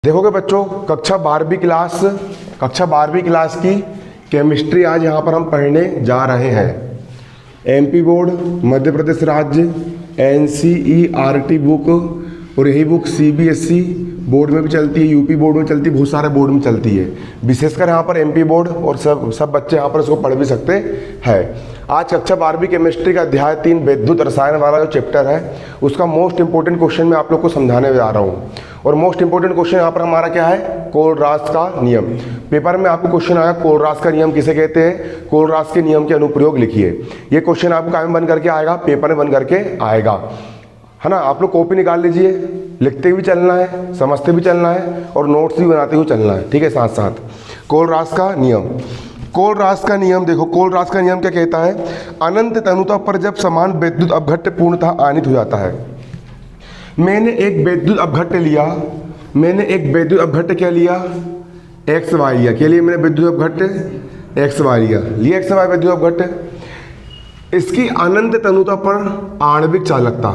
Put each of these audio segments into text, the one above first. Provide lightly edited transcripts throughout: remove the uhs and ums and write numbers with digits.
देखोगे बच्चों, कक्षा 12वीं क्लास की केमिस्ट्री आज यहाँ पर हम पढ़ने जा रहे हैं। एमपी बोर्ड, मध्य प्रदेश राज्य, एनसीईआरटी बुक, और यही बुक सीबीएसई बोर्ड में भी चलती है, यूपी बोर्ड में चलती है, बहुत सारे बोर्ड में चलती है। विशेषकर यहाँ पर एमपी बोर्ड और सब बच्चे यहाँ पर इसको पढ़ भी सकते हैं। आज कक्षा 12वीं केमिस्ट्री का अध्याय 3 विद्युत रसायन वाला जो चैप्टर है उसका मोस्ट इंपोर्टेंट क्वेश्चन मैं आप लोग को समझाने जा रहा हूँ। और मोस्ट इंपोर्टेंट क्वेश्चन यहाँ पर हमारा क्या है? कोलरास का नियम। पेपर में आपको क्वेश्चन आया कोलरास का नियम किसे कहते हैं, कोलरास के नियम के अनुप्रयोग लिखिए। ये क्वेश्चन आपको काय में बन करके आएगा? पेपर में बन करके आएगा, है ना। आप लोग कॉपी निकाल लीजिए, लिखते भी चलना है, समझते भी चलना है और नोट्स भी बनाते हुए चलना है, ठीक है। साथ साथ कोलरास का नियम, कोलरास का नियम देखो, कोलरास का नियम क्या कहता है? अनंत तनुता पर जब समान विद्युत अपघट्य पूर्णतः आनित हो जाता है। मैंने एक विद्युत अपघट्य लिया, क्या लिया? एक्स वाई लिया। क्या लिया मैंने? विद्युत अपघट्य एक्स वाई लिया एक्स वाई विद्युत अपघट्य। इसकी अनंत तनुता पर आणविक चालकता,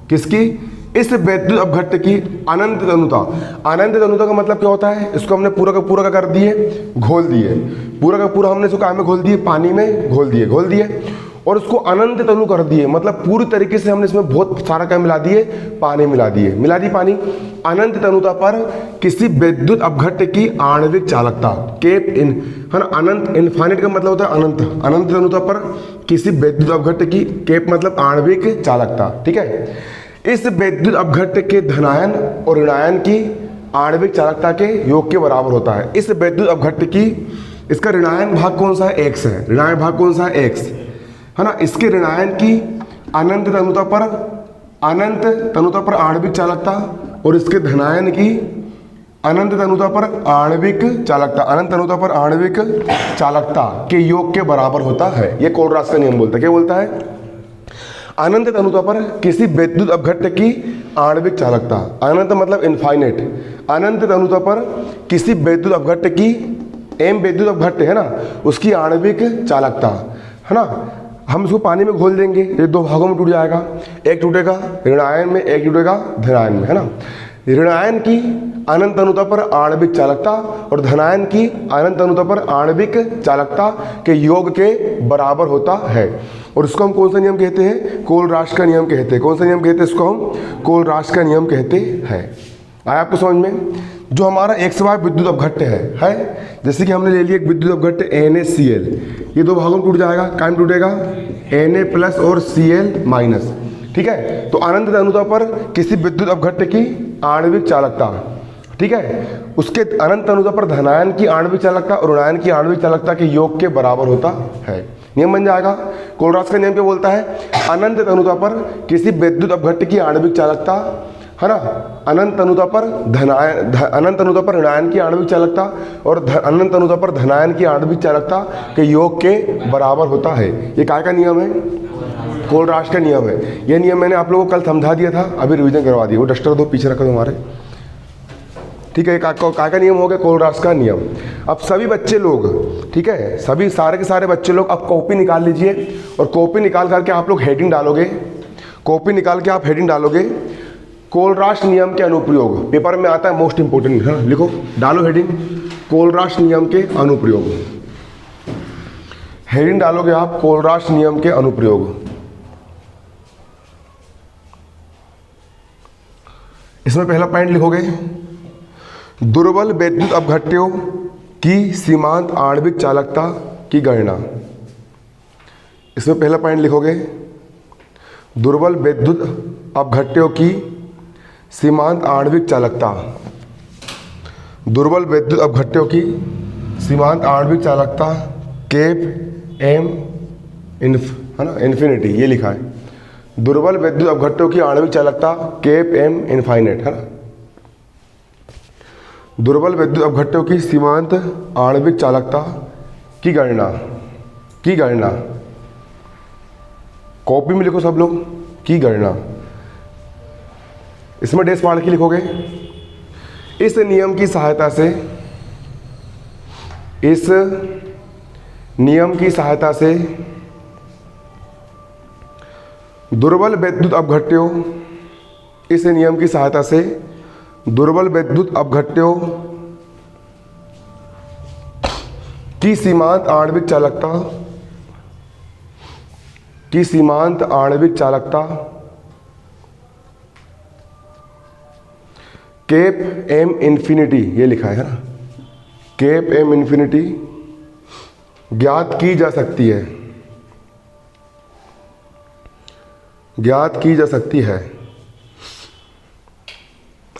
किसकी? इस विद्युत अपघट्य की अनंत तनुता। अनंत तनुता का मतलब क्या होता है? इसको हमने पूरा का पूरा कर दिए, घोल दिए, पूरा का पूरा हमने इसको काय में घोल दिए? पानी में घोल दिए और उसको अनंत तनु कर दिए। मतलब पूरी तरीके से हमने इसमें बहुत सारा क्या मिला दिए? पानी मिला दी पानी। अनंत तनुता पर किसी विद्युत अपघट्य की आणविक चालकता, केप इन, है ना। अनंत, इनफाइनाइट का मतलब होता है अनंत। अनंत तनुता पर किसी विद्युत अपघट्य की, केप मतलब आणविक चालकता, ठीक है। इस विद्युत अपघट्य के धनायन और ऋणायन की आणविक चालकता के योग के बराबर होता है। इस विद्युत अपघट्य की, इसका ऋणायन भाग कौन सा है? एक्स है। ऋणायन भाग कौन सा है? एक्स, है ना। इसके ऋणायन की अनंत तनुता पर आणविक चालकता और इसके धनायन की अनंत तनुता पर आणविक चालकता के योग के बराबर होता है। ये कोलरास का नियम बोलता है। क्या बोलता है? अनंत तनुता पर किसी विद्युत अपघट्य की आणविक चालकता, अनंत मतलब इनफाइनाइट, अनंत तनुता पर किसी विद्युत अपघट्य की, एम विद्युत अपघट्य है ना, उसकी आणविक चालकता, है ना। हम इसको पानी में घोल देंगे, ये दो भागों में टूट जाएगा, एक टूटेगा ऋणायन में, एक टूटेगा धनायन में, है ना। ऋणायन की अनंत तनुता पर आणविक चालकता और धनायन की अनंत तनुता पर आणविक चालकता के योग के बराबर होता है। और इसको हम कौन सा नियम कहते हैं? कोलरास का नियम कहते हैं। कौन सा नियम कहते हैं? इसको हम कोलरास का नियम कहते हैं। आया आपको समझ में? जो हमारा एक्स वाई विद्युत अपघट्य है, जैसे कि हमने ले लिया एक विद्युत अपघट्य NaCl, ये दो भागों में टूट जाएगा। काय में टूटेगा? Na प्लस और Cl माइनस, ठीक है। तो अनंत तनुता पर किसी विद्युत अपघट्य की आणविक चालकता, ठीक है, उसके अनंत तनुता पर धनायन की आणविक चालकता और ऋणायन की आणविक चालकता के योग के बराबर होता है। नियम बन जाएगा। कोलरास का नियम क्या बोलता है? अनंत तनुता पर किसी विद्युत अपघट्य की आणविक चालकता, है ना, अनंत तनुता पर ऋणायन की आणविक चालकता और अनंत तनुता पर धनायन की आणविक चालकता के योग के बराबर होता है। ये काय का नियम है? कोलरास का नियम है। यह नियम मैंने आप लोगों को कल समझा दिया था, अभी रिवीजन करवा दिया। वो डस्टर दो पीछे रखो तुम्हारे, ठीक है। काय का नियम हो गया? कोलरास का नियम। अब सभी बच्चे लोग, ठीक है, सभी सारे के सारे बच्चे लोग अब कॉपी निकाल लीजिए और कॉपी निकाल करके आप लोग हेडिंग डालोगे। कॉपी निकाल के आप हेडिंग डालोगे, कोलरास नियम के अनुप्रयोग। पेपर में आता है मोस्ट इंपोर्टेंट, है ना। लिखो, डालो हेडिंग, कोलरास नियम के अनुप्रयोग। हेडिंग डालोगे आप, कोलरास नियम के अनुप्रयोग। इसमें पहला पॉइंट लिखोगे, दुर्बल विद्युत अपघट्यों की सीमांत आणविक चालकता की गणना। इसमें पहला पॉइंट लिखोगे, दुर्बल विद्युत अपघट्यों की सीमांत आणविक चालकता। दुर्बल विद्युत अपघट्यों की सीमांत आणविक चालकता केप एम है ना, इन्फिनिटी, ये लिखा है। दुर्बल विद्युत अपघट्यों की आणविक चालकता केप एम इनफाइनाइट, है ना। दुर्बल विद्युत अपघट्यों की सीमांत आणविक चालकता की गणना कॉपी में लिखो सब लोग, की गणना। इसमें डेस मार के लिखोगे, इस नियम की सहायता से दुर्बल विद्युत अपघट्यों, इस नियम की सहायता से दुर्बल विद्युत अपघट्यों की सीमांत आणविक चालकता केप एम इन्फिनिटी, ये लिखा है ना, केप एम इन्फिनिटी ज्ञात की जा सकती है।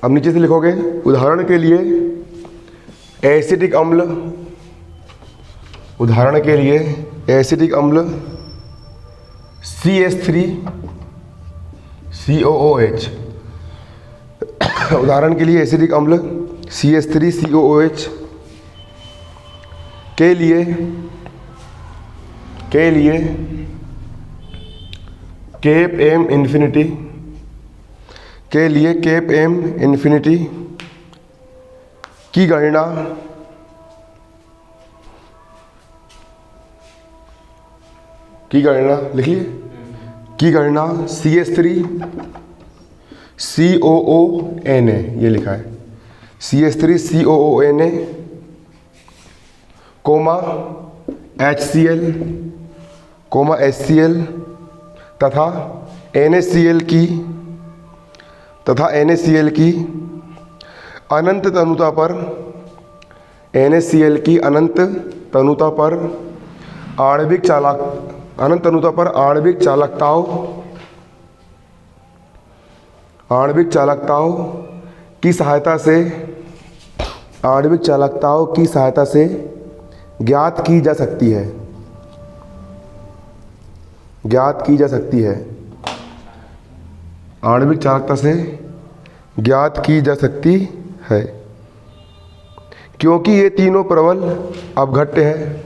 अब नीचे से लिखोगे, उदाहरण के लिए एसिटिक अम्ल, CH3COOH, उदाहरण के लिए एसिटिक अम्ल CH3COOH के लिए केप एम इन्फिनिटी की गणना लिख लिए, की गणना CH3COONA, ये लिखा है CH3COONA, HCl तथा NaCl की अनंत तनुता पर आणविक चालकताओं की सहायता से ज्ञात की जा सकती है। आणविक चालकता से ज्ञात की जा सकती है क्योंकि ये तीनों प्रबल अपघट्य हैं।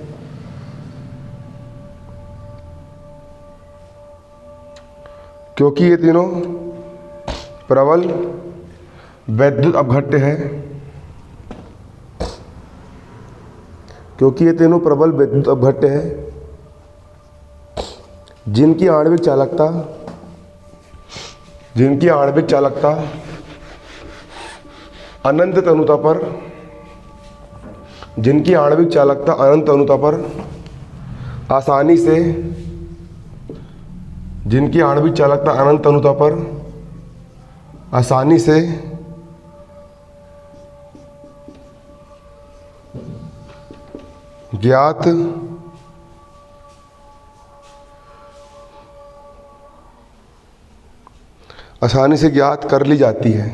क्योंकि ये तीनों प्रबल विद्युत अपघट्य है, जिनकी आणविक चालकता अनंत तनुता पर आसानी से ज्ञात कर ली जाती है।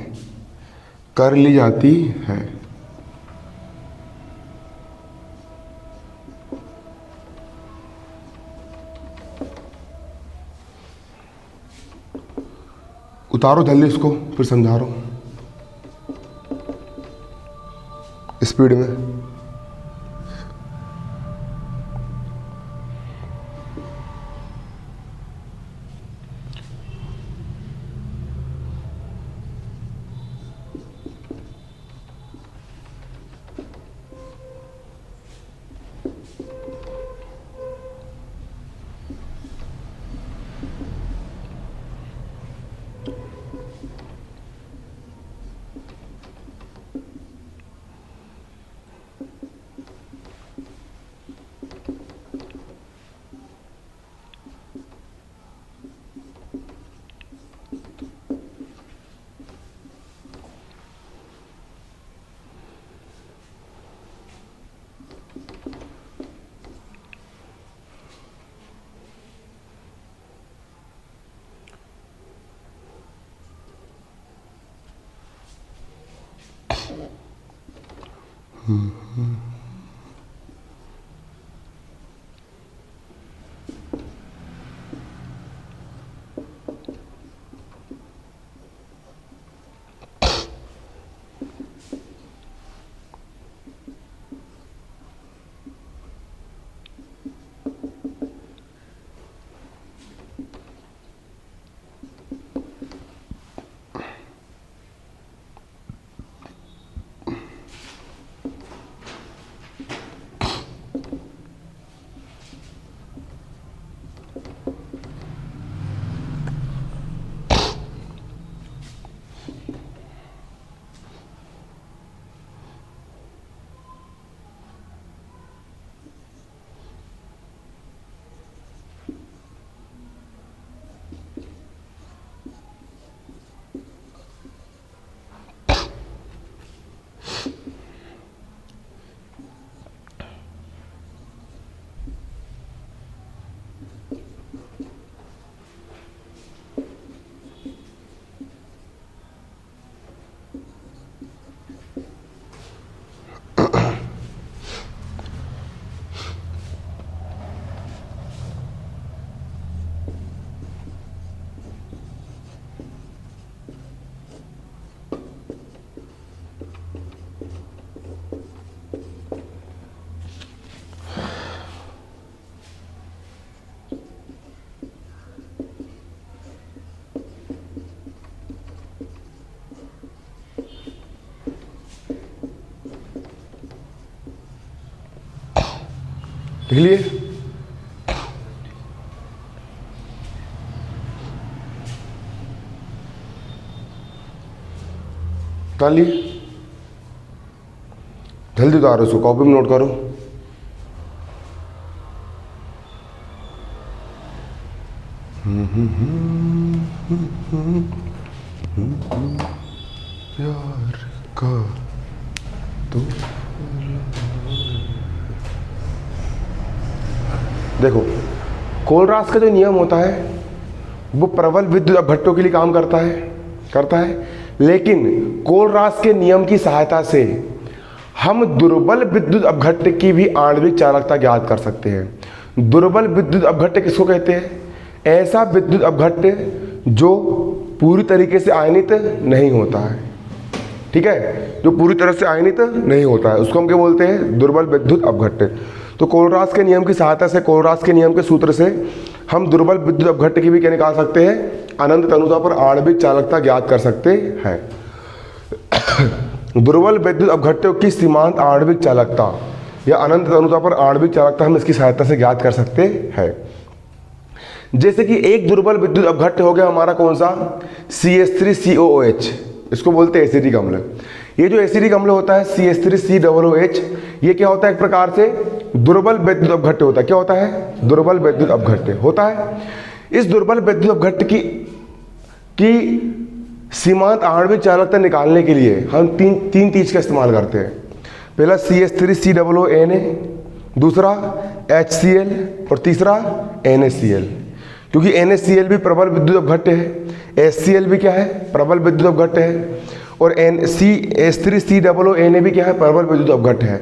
उतारो जल्दी इसको, फिर समझा रहा हूँ स्पीड में। लिख लिए? निकाल लिए? जल्दी उतारो इसको, कॉपी में नोट करो। प्यार का तो देखो, कोलरास का जो नियम होता है वो प्रबल विद्युत अपघट्टों के लिए काम करता है, लेकिन कोलरास के नियम की सहायता से हम दुर्बल विद्युत अपघट्ट की भी आणविक चालकता ज्ञात कर सकते हैं। दुर्बल विद्युत अपघट्ट किसको कहते हैं? ऐसा विद्युत अपघट्ट जो पूरी तरीके से आयनित नहीं होता है, ठीक है, जो पूरी तरह से आयनित नहीं होता है, उसको हम क्या बोलते हैं? दुर्बल विद्युत अपघट्ट। तो कोलरास के नियम की सहायता से, कोलरास के नियम के सूत्र से हम दुर्बल विद्युत अपघट्ट की भी क्या निकाल सकते हैं? अनंत तनुता पर आणविक चालकता ज्ञात कर सकते हैं। दुर्बल विद्युत अपघट्टों की सीमांत आणविक चालकता या अनंत तनुता पर आणविक चालकता हम इसकी सहायता से ज्ञात कर सकते हैं। जैसे कि एक दुर्बल विद्युत अपघट्ट हो गया हमारा कौन सा? CH3COOH, इसको बोलते हैं एसिटिक अम्ल। ये जो एसिटिक अम्ल होता है CH3COOH, ये क्या होता है? एक प्रकार से दुर्बल विद्युत अपघट्ट होता है। क्या होता है? दुर्बल विद्युत अपघट्ट होता है। इस दुर्बल विद्युत अपघट्ट की सीमांत आणविक चालकता निकालने के लिए हम तीन चीज का इस्तेमाल करते हैं। पहला CH3COONA, दूसरा HCl और तीसरा NaCl, क्योंकि NaCl भी प्रबल विद्युत अपघट्ट है, HCl भी क्या है? प्रबल विद्युत अपघट्ट है, और CH3COONA भी क्या है? प्रबल विद्युत अपघट्ट है,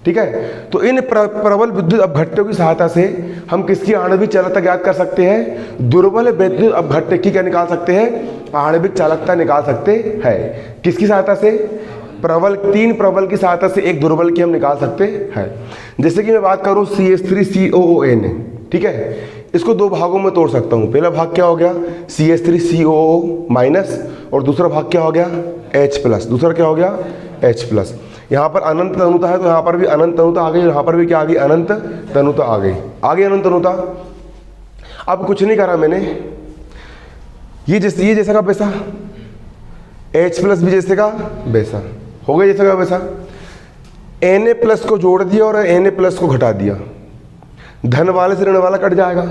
ठीक है। तो इन प्रबल विद्युत अपघट्टों की सहायता से हम किसकी आणविक चालकता ज्ञात कर सकते हैं? दुर्बल विद्युत अपघट्ट की क्या निकाल सकते हैं? आणविक चालकता निकाल सकते हैं। किसकी सहायता से? तीन प्रबल की सहायता से एक दुर्बल की हम निकाल सकते हैं। जैसे कि मैं बात करूं CH3COONA, ठीक है, इसको दो भागों में तोड़ सकता हूं। पहला भाग क्या हो गया? CH3COO माइनस, और दूसरा भाग क्या हो गया? H plus. दूसरा क्या हो गया? H plus. यहाँ पर अनंत तनुता है तो यहाँ पर भी अनंत तनुता आ गई, यहाँ पर भी क्या आ गई? अनंत तनुता आ गई, अनंत तनुता। अब कुछ नहीं करा मैंने, ये जैसा का वैसा, H प्लस भी जैसे का वैसा हो गया, जैसा का वैसा। Na प्लस को जोड़ दिया और Na प्लस को घटा दिया, धन वाले से ऋण वाला कट जाएगा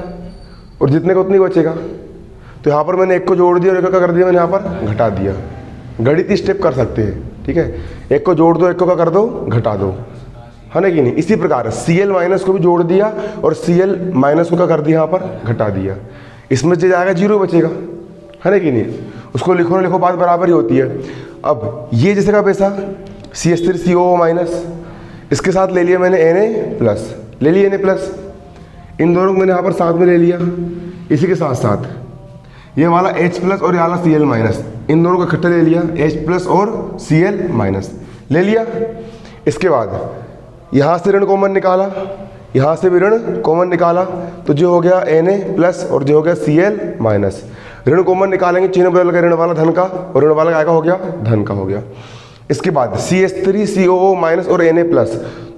और जितने का उतनी बचेगा। तो यहाँ पर मैंने एक को जोड़ दिया और एक का कर दिया मैंने यहाँ पर घटा दिया। गणितीय स्टेप कर सकते हैं, ठीक है, एक को जोड़ दो, एक को क्या कर दो? घटा दो, है ना कि नहीं। इसी प्रकार Cl माइनस को भी जोड़ दिया और Cl माइनस को क्या कर दिया? यहाँ पर घटा दिया। इसमें जो जाएगा 0 बचेगा, है ना कि नहीं। उसको लिखो ना लिखो, बात बराबर ही होती है। अब ये जैसे का वैसा CH3COO माइनस, इसके साथ ले लिया मैंने Na प्लस, ले लिया Na प्लस, इन दोनों को मैंने यहाँ पर साथ में ले लिया। इसी के साथ साथ ये वाला H प्लस और ये वाला Cl माइनस, इन दोनों को इकट्ठे ले लिया, H प्लस और Cl माइनस ले लिया। इसके बाद यहाँ से ऋण कॉमन निकाला, यहाँ से भी ऋण कॉमन निकाला, तो जो हो गया Na प्लस और जो हो गया Cl माइनस। ऋण कॉमन निकालेंगे, चिन्ह बदल गया ऋण वाला धन का और ऋण वाला क्या हो गया? धन का हो गया। इसके बाद CH3COO माइनस और Na प्लस,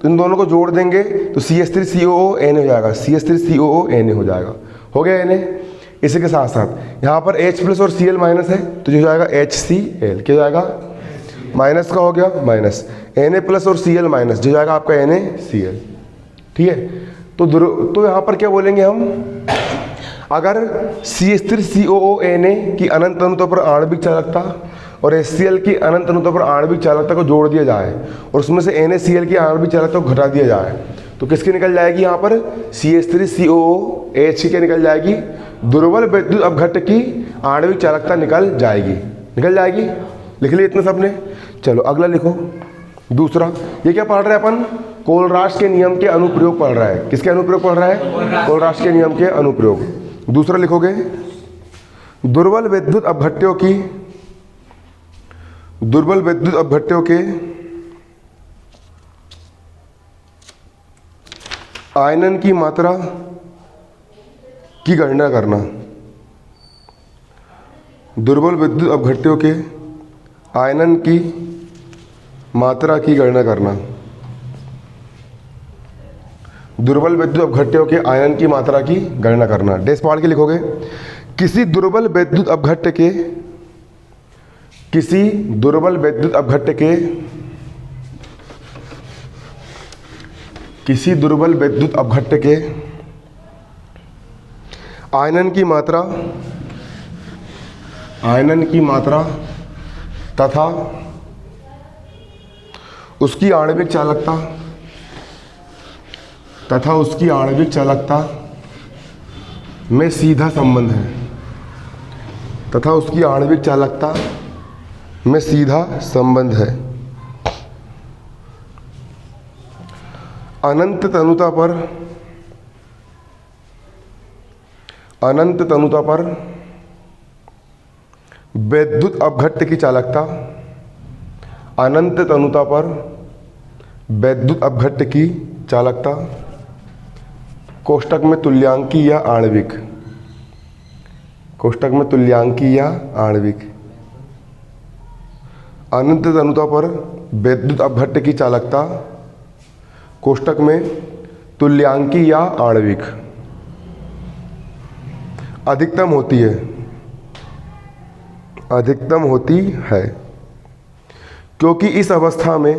तो इन दोनों को जोड़ देंगे तो CH3COO Na हो जाएगा, CH3COO Na हो जाएगा, हो गया Na। इसी के साथ साथ यहाँ पर H प्लस और Cl माइनस है तो जो हो जाएगा HCl, क्या हो जाएगा? माइनस का हो गया माइनस, Na प्लस और Cl माइनस जो जाएगा आपका NaCl, ठीक है। तो यहाँ पर क्या बोलेंगे हम? अगर CH3COONA की अनंत तनुता पर आणविक चालकता और HCl की अनंत तनुता पर आणविक चालकता को जोड़ दिया जाए और उसमें से NaCl की आणविक चालकता को घटा दिया जाए तो किसकी निकल जाएगी? यहाँ पर CH3COOH की क्या निकल जाएगी? दुर्बल विद्युत अपघट्ट की आणविक चालकता निकल जाएगी। लिख लिया इतने सबने। चलो अगला लिखो, दूसरा। ये क्या पढ़ रहे हैं अपन? कोलरास के नियम के अनुप्रयोग पढ़ रहा है। किसके अनुप्रयोग पढ़ रहा है? कोलरास के नियम के अनुप्रयोग। दूसरा लिखोगे, दुर्बल विद्युत अपघट्टों के आयनन की मात्रा की गणना करना। दुर्बल विद्युत अपघट्टों के आयनन की मात्रा की गणना करना। दुर्बल विद्युत अपघट्यों के आयनन की मात्रा की गणना करना। डेस पढ़ के लिखोगे, किसी दुर्बल विद्युत अपघट्य के आयनन की मात्रा तथा उसकी आणविक चालकता में सीधा संबंध है। अनंत तनुता पर विद्युत अपघट्य की चालकता कोष्टक में तुल्यांकी या आणविक अनंत तनुता पर विद्युत अपघट्य की चालकता कोष्टक में तुल्यांकी या आणविक अधिकतम होती है, क्योंकि इस अवस्था में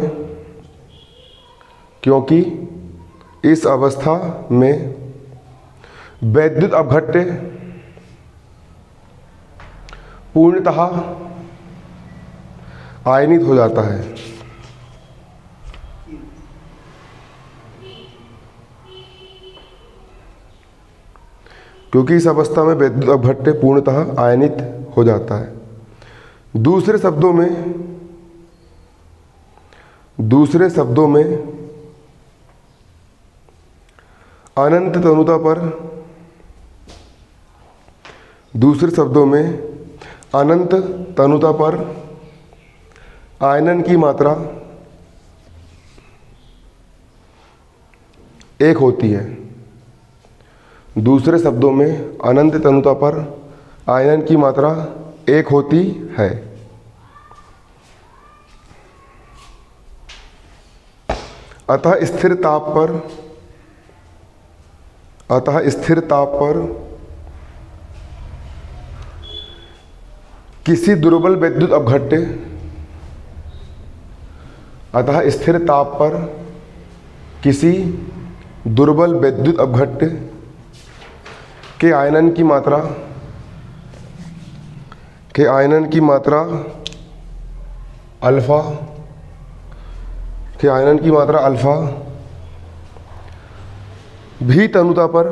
विद्युत अपघट्य पूर्णतः आयनित हो जाता है। दूसरे शब्दों में अनंत तनुता पर आयनन की मात्रा एक होती है। दूसरे शब्दों में अनंत तनुता पर आयनन की मात्रा एक होती है। अतः स्थिर ताप पर किसी दुर्बल विद्युत अपघट्य के आयनन की मात्रा अल्फा भी तनुता पर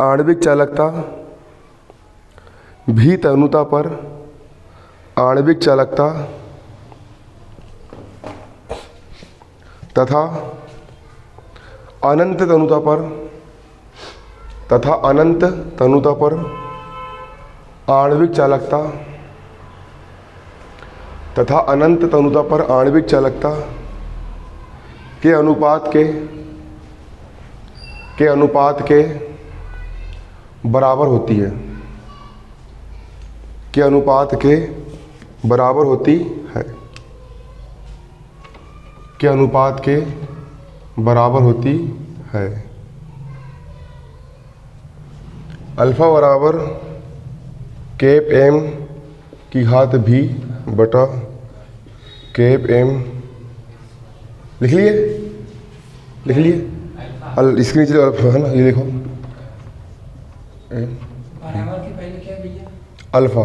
आणविक चालकता तथा अनंत तनुता पर आणविक चालकता के अनुपात के बराबर होती है। अल्फा बराबर कैप m की घात भी बटा कैप m लिख लिए इसके नीचे अल्फा है ना, ये देखो अल्फा।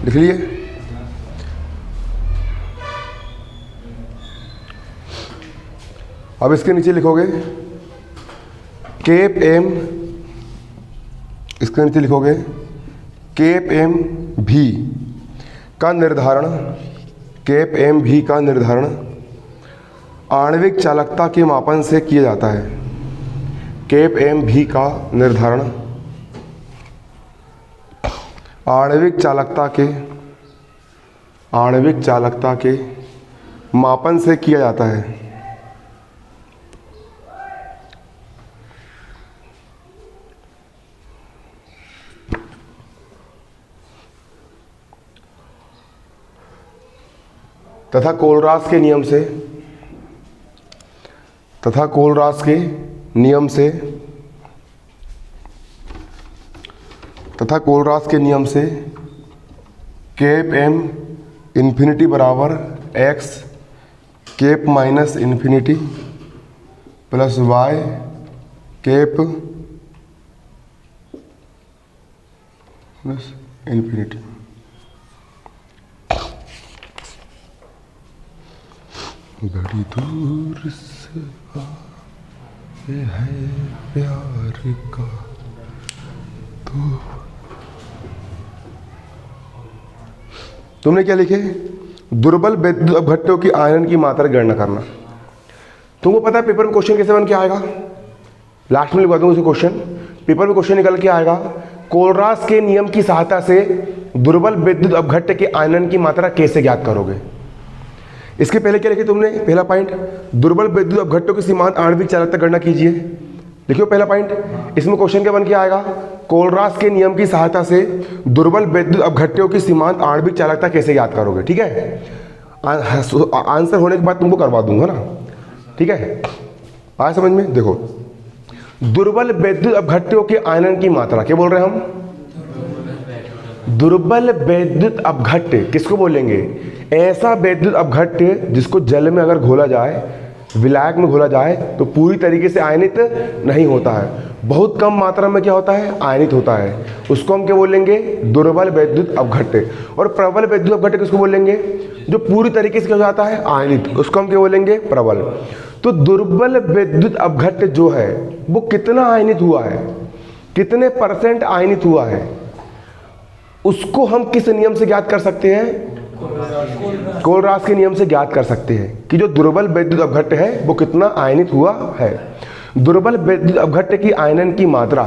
लिख लिए। अब इसके नीचे लिखोगे कैप m, इसके नीचे लिखोगे कैप m भी का निर्धारण आणविक चालकता के मापन से किया जाता है। कैप m भी का निर्धारण आणविक चालकता के मापन से किया जाता है। तथा कोलरास के नियम से केप एम इन्फिनिटी बराबर X cap minus infinity plus Y cap plus infinity. बड़ी दूर से आए है प्यार का तो तुमने क्या लिखे? दुर्बल विद्युत अपघट्टों की आयनन की मात्रा की गणना करना। तुमको पता है पेपर में क्वेश्चन कैसे बन के आएगा? लास्ट में लिखवा दूंगा उसे क्वेश्चन। पेपर में क्वेश्चन निकल के आएगा, कोलरास के नियम की सहायता से दुर्बल विद्युत अपघट्ट के आयनन की मात्रा कैसे ज्ञात करोगे। इसके पहले क्या लिखे तुमने? पहला पॉइंट, दुर्बल विद्युत अपघट्टों की सीमांत आणविक चालकता गणना कीजिए। लिखियो पहला पॉइंट। इसमें क्वेश्चन क्या बन के आएगा? कोलरास के नियम की सहायता से दुर्बल विद्युत अपघट्टों की सीमांत आणविक चालकता कैसे ज्ञात करोगे। ठीक है, आंसर होने के बाद तुमको करवा दूंगा ना। ठीक है, आया समझ में? देखो, दुर्बल विद्युत अपघट्टों के आयनन की मात्रा क्या बोल रहे हैं हम? दुर्बल विद्युत अपघट्ट किसको बोलेंगे? ऐसा विद्युत अपघट्ट जिसको जल में अगर घोला जाए, विलायक में घोला जाए तो पूरी तरीके से आयनित नहीं होता है, बहुत कम मात्रा में क्या होता है? आयनित होता है। उसको हम क्या बोलेंगे? दुर्बल विद्युत अपघट्ट। और प्रबल विद्युत अपघट्ट किसको बोलेंगे? जो पूरी तरीके से क्या हो जाता है? आयनित, उसको हम क्या बोलेंगे? प्रबल। तो दुर्बल विद्युत अपघट्ट जो है वो कितना आयनित हुआ है, कितने % आयनित हुआ है, उसको हम किस नियम से ज्ञात कर सकते हैं? कोलरास के नियम से ज्ञात कर सकते हैं कि जो दुर्बल विद्युत अपघट्ट है वो कितना आयनित हुआ है। दुर्बल विद्युत अपघट्ट की आयनन की मात्रा,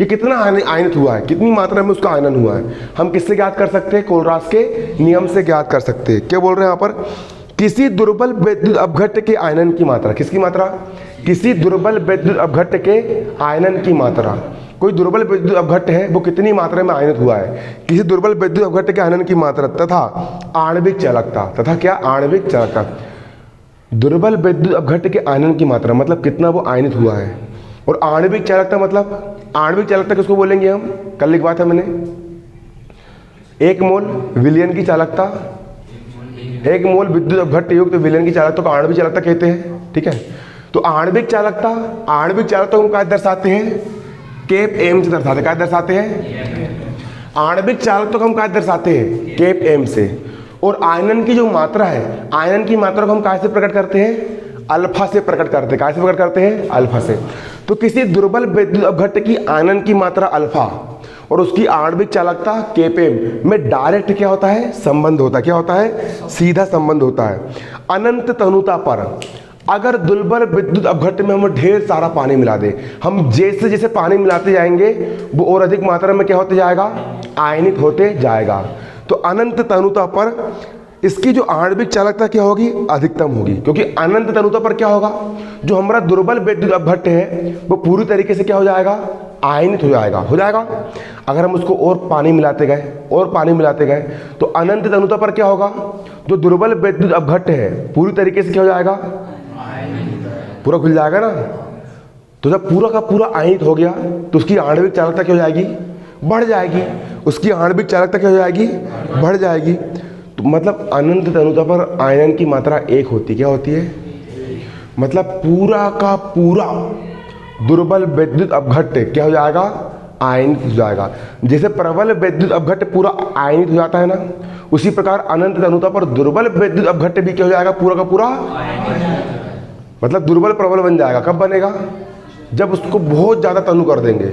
ये कितना आयनित हुआ है, कितनी मात्रा में उसका आयनन हुआ है, हम किससे ज्ञात कर सकते हैं? कोलरास के नियम से ज्ञात कर सकते हैं। क्या बोल रहे हैं यहाँ पर? किसी दुर्बल विद्युत अपघट्ट के आयनन की मात्रा, किसकी मात्रा? किसी दुर्बल विद्युत अपघट्ट के आयनन की मात्रा। कोई दुर्बल विद्युत अपघट्ट है वो कितनी मात्रा में आयनित हुआ है, किसी दुर्बल विद्युत अपघट्ट के आयनन की मात्रा तथा आणविक चालकता, तथा क्या? आणविक चालकता। दुर्बल विद्युत अपघट्ट के आयनन की मात्रा मतलब कितना वो आयनित हुआ है। और आणविक चालकता मतलब, आणविक चालकता किसको बोलेंगे हम? कल लिखवाया था मैंने, 1 मोल विलयन की चालकता, 1 मोल विद्युत अपघट्ट युक्त विलयन की चालकता को आणविक चालकता कहते हैं। ठीक है, तो आणविक चालकता को हम क्या दर्शाते हैं? केप एम से दर्शाते हैं। क्या दर्शाते हैं? आणविक चालकता को हम क्या दर्शाते हैं? केप एम से। और आयनन की जो मात्रा है, आयनन की मात्रा को हम कैसे प्रकट करते हैं? अल्फा से प्रकट करते हैं। कैसे प्रकट करते हैं? अल्फा से। तो किसी दुर्बल विद्युत अपघट्ट की आयनन की मात्रा अल्फा और उसकी आणविक चालकता केप एम में डायरेक्ट क्या होता है? संबंध होता है। क्या होता है? सीधा संबंध होता है। अनंत तनुता पर अगर दुर्बल विद्युत अपघट्ट में हम ढेर सारा पानी मिला दें, हम जैसे जैसे पानी मिलाते जाएंगे वो और अधिक मात्रा में क्या होते जाएगा? आयनित होते जाएगा। तो अनंत तनुता पर इसकी जो आणविक चालकता क्या होगी? अधिकतम होगी। क्योंकि अनंत तनुता पर क्या होगा? जो हमारा दुर्बल विद्युत अपघट्ट है वो पूरी तरीके से क्या हो जाएगा? आयनित हो जाएगा। अगर हम उसको और पानी मिलाते गए तो अनंत तनुता पर क्या होगा? जो दुर्बल विद्युत अपघट्ट है पूरी तरीके से क्या हो जाएगा? पूरा खुल जाएगा ना। तो जब पूरा का पूरा आयनित हो गया तो उसकी आणविक चालकता क्या हो जाएगी? बढ़ जाएगी। उसकी आणविक चालकता क्या हो जाएगी? बढ़ जाएगी। तो मतलब अनंत तनुता पर आयनन की मात्रा 1 होती। क्या होती है? मतलब पूरा का पूरा दुर्बल विद्युत अपघट्ट क्या हो जाएगा? आयनित हो जाएगा। जैसे प्रबल विद्युत अपघट्ट पूरा आयनित हो जाता है ना, उसी प्रकार अनंत तनुता पर दुर्बल विद्युत अपघट्ट भी क्या हो जाएगा? पूरा का पूरा मतलब दुर्बल प्रबल बन जाएगा। कब बनेगा? जब उसको बहुत ज्यादा तनु कर देंगे।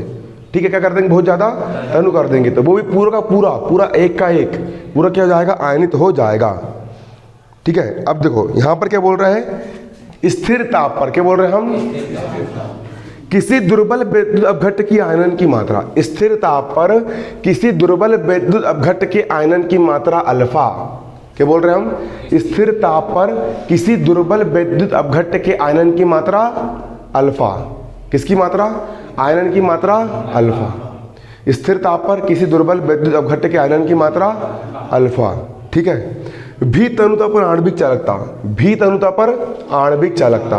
ठीक है, क्या कर देंगे? बहुत ज्यादा तनु कर देंगे तो वो भी पूरा का पूरा एक का एक पूरा क्या हो जाएगा? आयनित हो जाएगा। ठीक है, अब देखो यहां पर क्या बोल रहा है? स्थिर ताप पर। क्या बोल रहे हैं हम? किसी दुर्बल विद्युत अपघट्ट की आयनन की मात्रा, स्थिर ताप पर किसी दुर्बल विद्युत अपघट्ट के आयनन की मात्रा अल्फा, क्या बोल रहे हैं हम, स्थिर ताप पर किसी दुर्बल विद्युत अपघट्ट के आयनन की मात्रा अल्फा, किसकी मात्रा, आयनन की मात्रा अल्फा, स्थिर ताप पर किसी दुर्बल विद्युत अपघट्ट के आयनन की मात्रा अल्फा, ठीक है। भी तनुता पर आणविक चालकता, भी तनुता पर आणविक चालकता,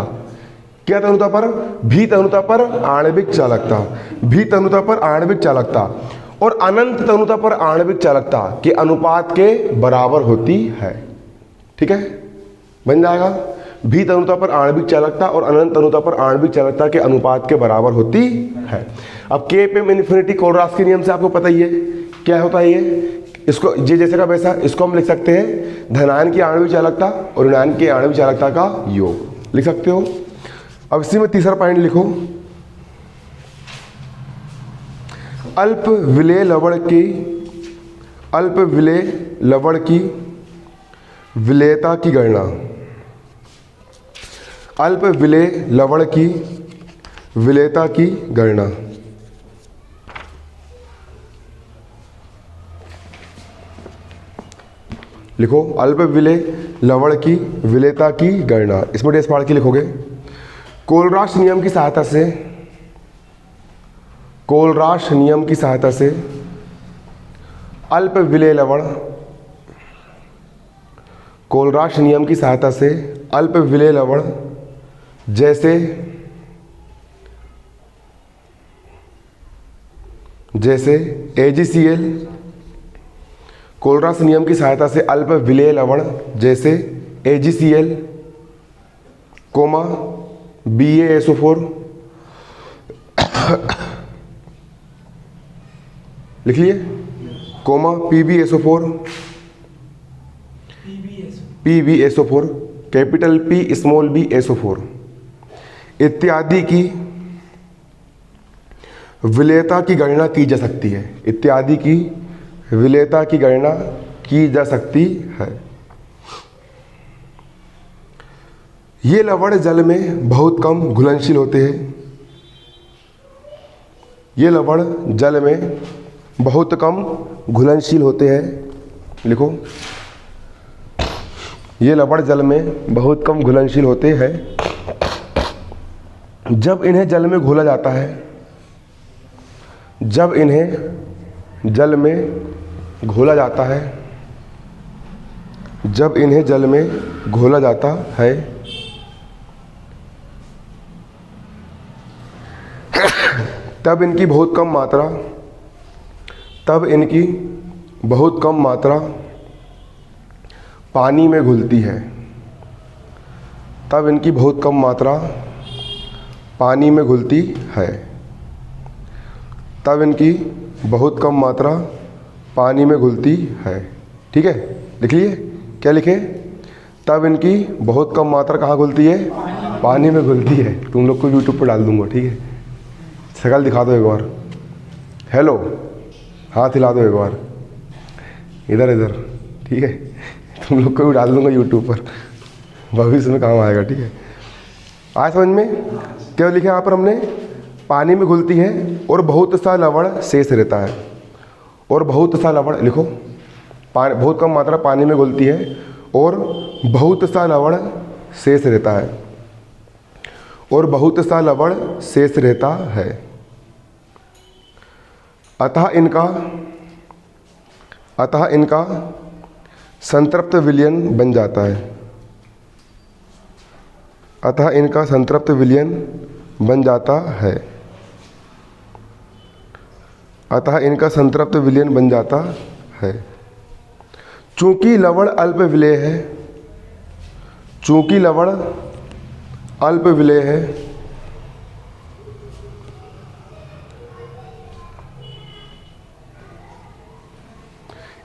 क्या तनुता पर, भी तनुता पर आणविक चालकता, भी तनुता पर आणविक चालकता और अनंत तनुता पर आणविक चालकता के अनुपात के बराबर होती है, ठीक है, बन जाएगा। भी तनुता पर आणविक चालकता और अनंत तनुता पर आणविक चालकता के अनुपात के बराबर होती है। अब के पे इन्फिनिटी कोलरास के नियम से आपको पता ही है क्या होता है ये, इसको ये जैसे का वैसा, इसको हम लिख सकते हैं धनायन की आणविक चालकता और ऋणायन की आणविक चालकता का योग, लिख सकते हो। अब इसी में तीसरा पॉइंट लिखो, अल्प विलेय लवण की, अल्प विलेय लवण की विलेयता की गणना, अल्प विलेय लवण की विलेयता की गणना, लिखो अल्प विलेय लवण की विलेयता की गणना। इसमें डेस पाड़ के लिखोगे, कोलराश नियम की सहायता से, कोलराश नियम की सहायता से अल्प विलेय लवण, कोलराश नियम की सहायता से अल्प विलेय लवण जैसे जैसे AgCl, कोलराश नियम की सहायता से अल्प विलेय लवण जैसे AgCl, कोमा BaSO4 लिख लिए, comma PbSO4, PbSO4, capital P small b SO4 इत्यादि की विलेयता की गणना की जा सकती है, इत्यादि की विलेयता की गणना की जा सकती है। ये लवण जल में बहुत कम घुलनशील होते हैं, ये लवण जल में बहुत कम घुलनशील होते हैं, लिखो ये लवण जल में बहुत कम घुलनशील होते हैं। जब इन्हें जल में घोला जाता है, जब इन्हें जल में घोला जाता है, जब इन्हें जल में घोला जाता है तब इनकी बहुत कम मात्रा, तब इनकी बहुत कम मात्रा पानी में घुलती है, तब इनकी बहुत कम मात्रा पानी में घुलती है, तब इनकी बहुत कम मात्रा पानी में घुलती है, ठीक है। लिख लिए, क्या लिखे, तब इनकी बहुत कम मात्रा कहाँ घुलती है, पानी में घुलती है। तुम लोग को यूट्यूब पर डाल दूंगा, ठीक है। शक्ल दिखा दो एक बार, हेलो, हाथ हिला दो एक बार, इधर इधर, ठीक है। तुम लोग को भी डाल दूंगा यूट्यूब पर, भविष्य में काम आएगा, ठीक है। आज समझ में क्या लिखा यहाँ पर हमने, पानी में घुलती है और बहुत सा लवण शेष रहता है, और बहुत सा लवण लिखो, बहुत कम मात्रा पानी में घुलती है और बहुत सा लवण शेष रहता है, और बहुत सा लवण शेष रहता है। अतः इनका संतृप्त विलयन बन जाता है, अतः इनका संतृप्त विलयन बन जाता है, अतः इनका संतृप्त विलयन बन जाता है। चूंकि लवण अल्प विलेय है, चूंकि लवण अल्प विलेय है,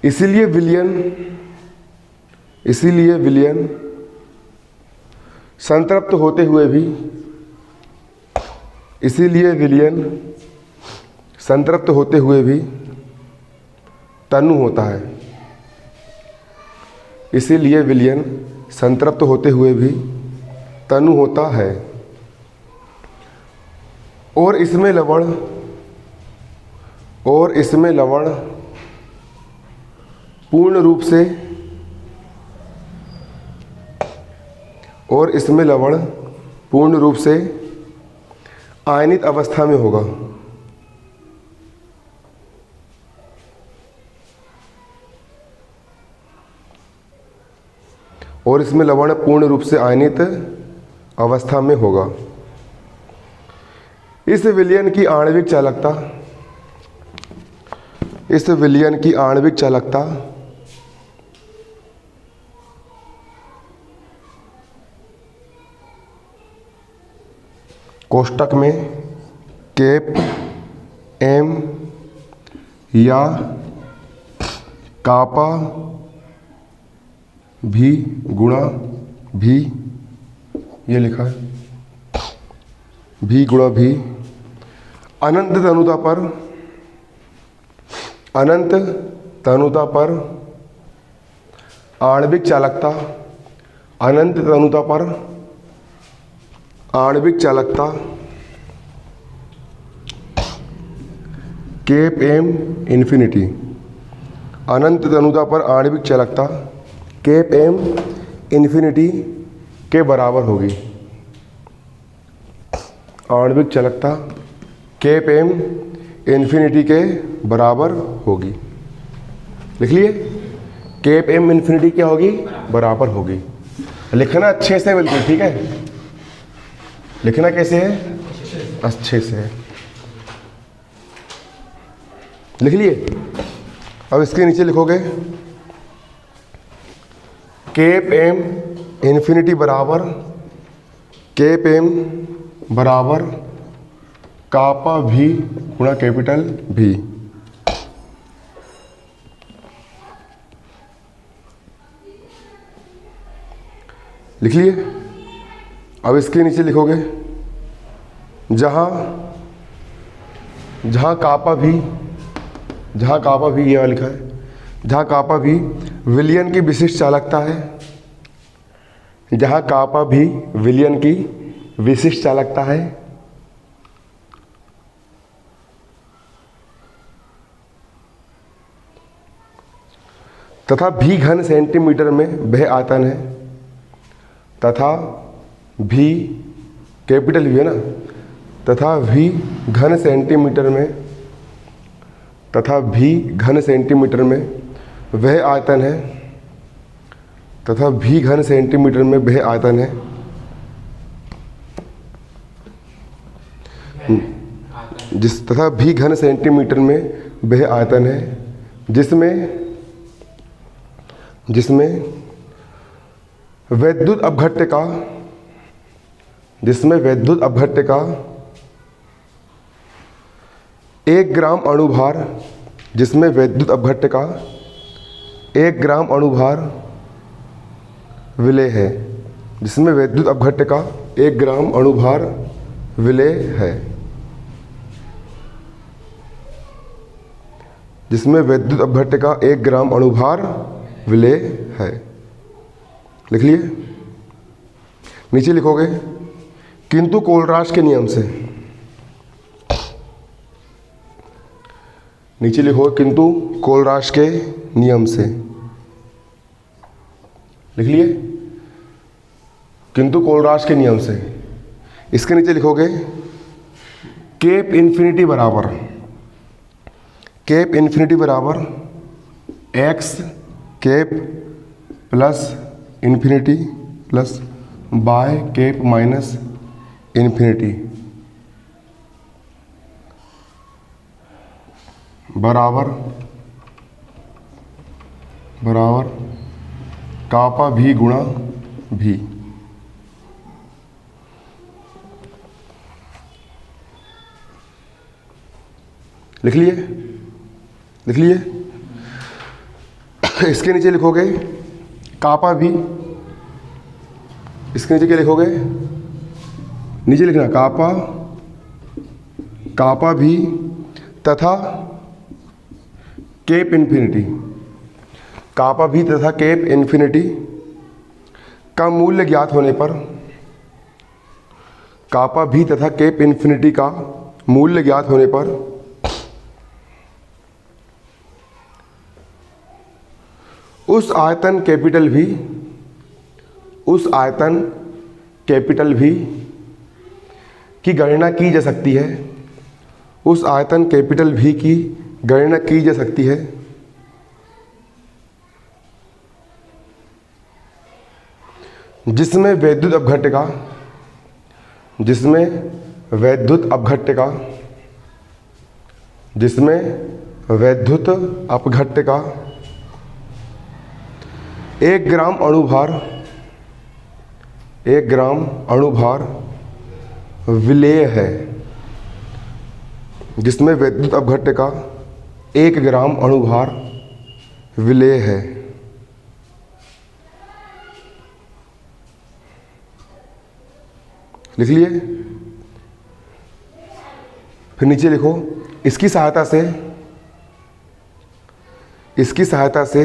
इसीलिए विलयन संतृप्त होते हुए भी, इसीलिए विलयन संतृप्त होते हुए भी तनु होता है, इसीलिए विलयन संतृप्त होते हुए भी तनु होता है। और इसमें लवण पूर्ण रूप से आयनित अवस्था में होगा। और इसमें लवण पूर्ण रूप से आयनित अवस्था में होगा। इस विलयन की आणविक चालकता कोष्टक में केप एम या कापा भी गुणा भी, ये लिखा है भी गुणा भी, अनंत तनुता पर आणविक चालकता केप एम इन्फिनिटी, अनंत तनुता पर आणविक चालकता केप एम इन्फिनिटी के बराबर होगी। आणविक चालकता केप एम इन्फिनिटी के बराबर होगी। लिख लिए, केप एम इन्फिनिटी क्या होगी? बराबर होगी। लिखना अच्छे से बिल्कुल, ठीक है। लिखना कैसे है? अच्छे से लिख लिए। अब इसके नीचे लिखोगे केप एम इन्फिनिटी बराबर कापा भी गुणा कैपिटल भी। लिख लिए। अब इसके नीचे लिखोगे जहां कापा भी, ये लिखा है, जहां कापा भी विलयन की विशिष्ट चालकता है, जहां कापा भी विलयन की विशिष्ट चालकता है, तथा भी घन सेंटीमीटर में वह आयतन है, तथा भी कैपिटल भी है ना, तथा भी घन सेंटीमीटर में वह आयतन है, तथा भी घन सेंटीमीटर में वह आयतन है तथा भी घन सेंटीमीटर में वह आयतन है जिसमें वैद्युत अपघट्य का 1 ग्राम अणुभार, जिसमें वैद्युत अपघट्य का 1 ग्राम अणुभार विलेय है, जिसमें वैद्युत अपघट्य का 1 ग्राम अणुभार विलेय है, जिसमें वैद्युत अपघट्य का 1 ग्राम अणुभार विलेय है। लिख लिए। नीचे लिखोगे किंतु कोलराश के नियम से, नीचे लिखोगे किंतु कोलराश के नियम से। लिख लिए, किंतु कोलराश के नियम से। इसके नीचे लिखोगे केप इन्फिनिटी बराबर X cap plus infinity plus by cap minus infinity बराबर कापा भी गुणा भी। लिख लिए। इसके नीचे लिखोगे कापा भी, इसके नीचे क्या लिखोगे? नीचे लिखना कापा भी तथा केप इन्फिनिटी, कापा भी तथा केप इन्फिनिटी का मूल्य ज्ञात होने पर, कापा भी तथा केप इन्फिनिटी का मूल्य ज्ञात होने पर उस आयतन कैपिटल भी की गणना की जा सकती है। उस आयतन कैपिटल भी की गणना की जा सकती है जिसमें वैद्युत अपघट्य का 1 ग्राम अणुभार विलेय है। जिसमें वैद्युत अपघट्य का 1 ग्राम अणुभार विलेय है। लिख लिए। फिर नीचे लिखो, इसकी सहायता से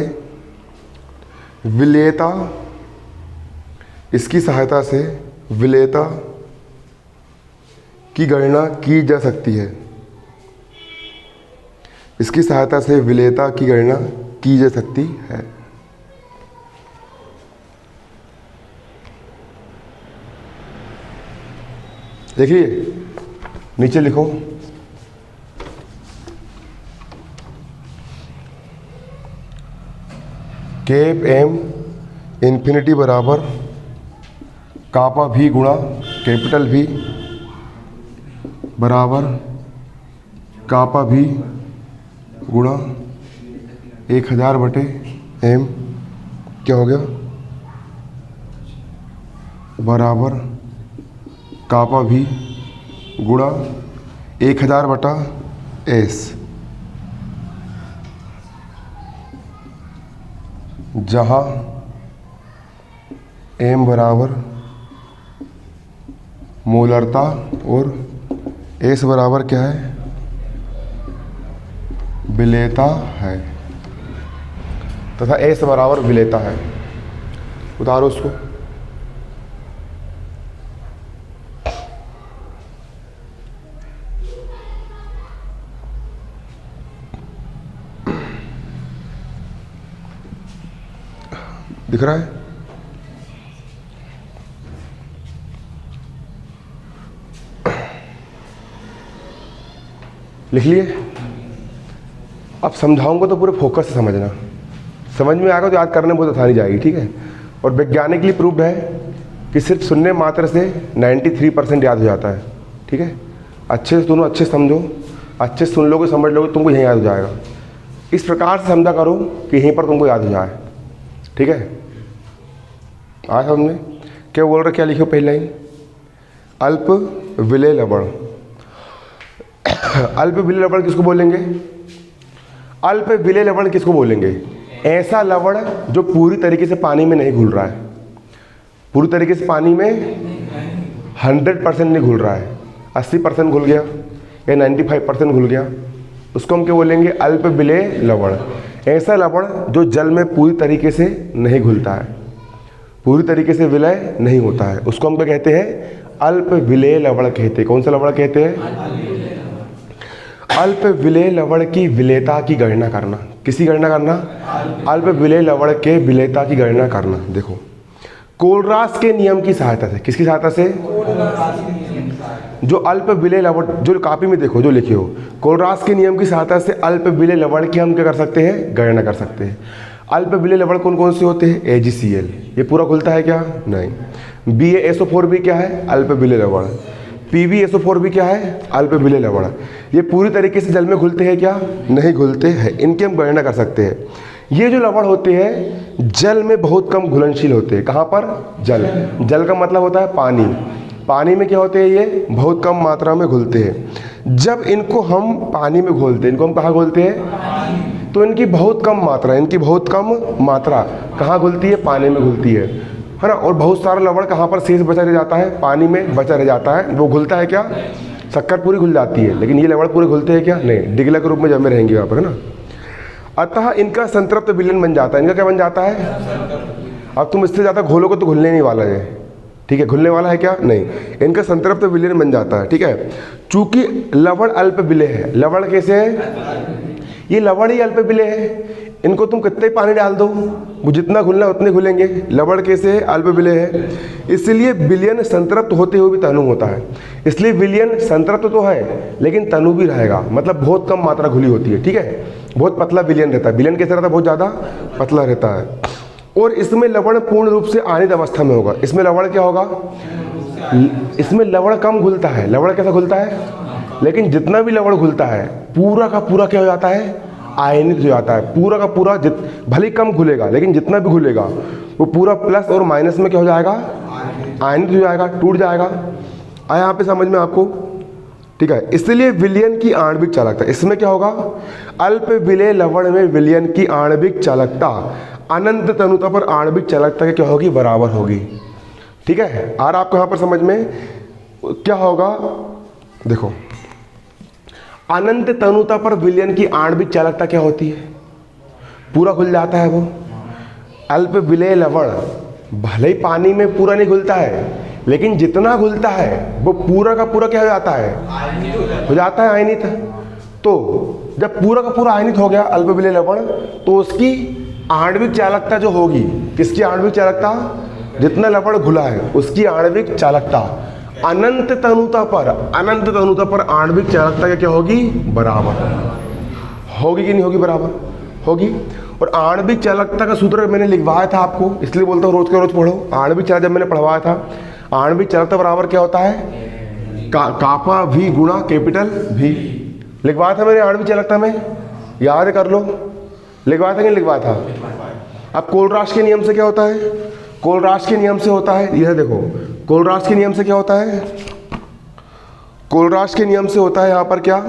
विलेयता की गणना की जा सकती है। इसकी सहायता से विलेयता की गणना की जा सकती है। देखिए नीचे लिखो, केप एम इन्फिनिटी बराबर कापा भी गुणा कैपिटल भी बराबर कापा भी गुणा 1000 बटे एम क्या हो गया, बराबर कापा भी गुणा 1000 बटा एस, जहाँ एम बराबर मोलरता और एस बराबर क्या है, विलेयता है, तथा एस बराबर विलेयता है। उतारो उसको। दिख रहा है? लिख लिए? अब समझाऊंगा तो पूरे फोकस से समझना, समझ में आएगा तो याद करने में बहुत आसानी जाएगी, ठीक है। और वैज्ञानिकली प्रूव्ड है कि सिर्फ सुनने मात्र से 93% याद हो जाता है, ठीक है। अच्छे से सुनो, अच्छे से समझो, अच्छे से सुन लोगे, समझ लोगे, तुमको यहीं याद हो जाएगा। इस प्रकार से समझा करो कि यहीं पर तुमको याद हो जाए, ठीक है। आज समझ में क्या बोल रहे, क्या लिखो पहली लाइन, अल्प विलेय लवण। अल्प विलेय लवण किसको बोलेंगे? अल्प विलेय लवण किसको बोलेंगे? ऐसा लवण जो पूरी तरीके से पानी में नहीं घुल रहा है, पूरी तरीके से पानी में 100% नहीं घुल रहा है, 80% घुल गया या 95% घुल गया, उसको हम क्या बोलेंगे? अल्प विलेय लवण। ऐसा लवण जो जल में पूरी तरीके से नहीं घुलता है, पूरी तरीके से विलय नहीं होता है, उसको हम क्या कहते हैं? अल्प विलेय लवण कहते हैं। कौन सा लवण कहते हैं? अल्प विलेय लवण की विलेयता की गणना करना। किसकी गणना करना? अल्प विलेय लवण के विलेयता की गणना करना। देखो, कोलरास के नियम की सहायता से, किसकी सहायता से? जो अल्प विलेय लवण, जो कॉपी में देखो जो लिखे हो, कोलरास के नियम की सहायता से अल्प विलेय लवण की हम क्या कर सकते हैं? गणना कर सकते हैं। अल्प विलेय लवण कौन कौन से होते हैं? AgCl, ये पूरा खुलता है क्या? नहीं। BaSO4 भी क्या है? अल्प विलेय लवण। PbSO4 भी क्या है? अल्प विलेय लवण। ये पूरी तरीके से जल में घुलते हैं क्या? नहीं घुलते हैं, इनकी हम गणना कर सकते हैं। ये जो लवण होते हैं जल में बहुत कम घुलनशील होते हैं। कहाँ पर? जल। जल का मतलब होता है पानी। पानी में क्या होते हैं? ये बहुत कम मात्रा में घुलते हैं। जब इनको हम पानी में घोलते हैं, इनको हम कहाँ घोलते हैं? तो इनकी बहुत कम मात्रा, इनकी बहुत कम मात्रा कहाँ घुलती है? पानी में घुलती है ना। और बहुत सारा लवण कहाँ पर शेष बचा रह जाता है? पानी में बचा रह जाता है। वो घुलता है क्या? शक्कर पूरी घुल जाती है, लेकिन ये लवण पूरे घुलते हैं क्या? नहीं, डिगला के रूप में जमे रहेंगे यहाँ पर, है ना। अतः इनका संतृप्त विलयन बन जाता है। इनका क्या बन जाता है? अब तुम इससे ज़्यादा घोलोगे तो घुलने नहीं वाला है, ठीक है, घुलने वाला है क्या? नहीं, इनका संतृप्त विलयन बन जाता है। ठीक है, चूंकि लवण अल्प विलेय है। लवण कैसे है? ये लवण ही अल्प विलेय है, इनको तुम कितने पानी डाल दो वो जितना घुलना है उतने घुलेंगे। लवण कैसे है? अल्प विलेय है, इसलिए विलयन संतृप्त होते हुए भी तनु होता है। इसलिए विलयन संतृप्त तो है लेकिन तनु भी रहेगा, मतलब बहुत कम मात्रा घुली होती है। ठीक है, बहुत पतला विलयन रहता है। विलयन कैसे रहता है? बहुत ज़्यादा पतला रहता है। और इसमें लवण पूर्ण रूप से आनित अवस्था में होगा। इसमें लवण क्या होगा? इसमें लवण कम घुलता है। लवण कैसा घुलता है? लेकिन जितना भी लवण घुलता है पूरा का पूरा क्या हो जाता है? आयनित हो जाता है। पूरा का पूरा भले ही कम घुलेगा लेकिन जितना भी घुलेगा वो पूरा प्लस और माइनस में क्या हो जाएगा? आयनित हो जाएगा, टूट जाएगा। आया यहाँ पे समझ में आपको? ठीक है, इसलिए विलयन की आणविक चालकता, इसमें क्या होगा? अल्प विलेय लवण में विलयन की आणविक चालकता अनंत तनुता पर आणविक चालकता के क्या होगी? बराबर होगी। ठीक है, और आपको यहाँ पर समझ में क्या होगा? देखो, अनंत तनुता पर विलयन की आणविक चालकता क्या होती है? पूरा घुल जाता है वो। अल्प विलेय लवण भले ही पानी में पूरा नहीं घुलता है लेकिन जितना घुलता है वो पूरा का पूरा क्या हो जाता है? हो जाता है आयनित। तो जब पूरा का पूरा आयनित हो गया अल्प विलेय लवण, तो उसकी आणविक चालकता जो होगी, किसकी आणविक चालकता? जितना लवण घुला है उसकी आणविक चालकता अनंत तनुता पर आणविक चालकता क्या होगी? बराबर होगी कि नहीं होगी? बराबर होगी। और आणविक चालकता का सूत्र मैंने लिखवाया था आपको, इसलिए बोलता हूँ रोज का रोज पढ़ो। आणविक चालकता जब मैंने पढ़वाया था, आणविक चालकता बराबर क्या होता है? कापा भी गुणा कैपिटल भी। लिखवाया था मैंने आणविक चालकता में, याद कर लो। लिखवाया था कि नहीं लिखवाया था? अब कोलराश के नियम से क्या होता है? कोलराश के नियम से होता है, यह देखो, कोलराश के नियम से क्या होता है? कोलराश के नियम से होता है यहां पर क्या?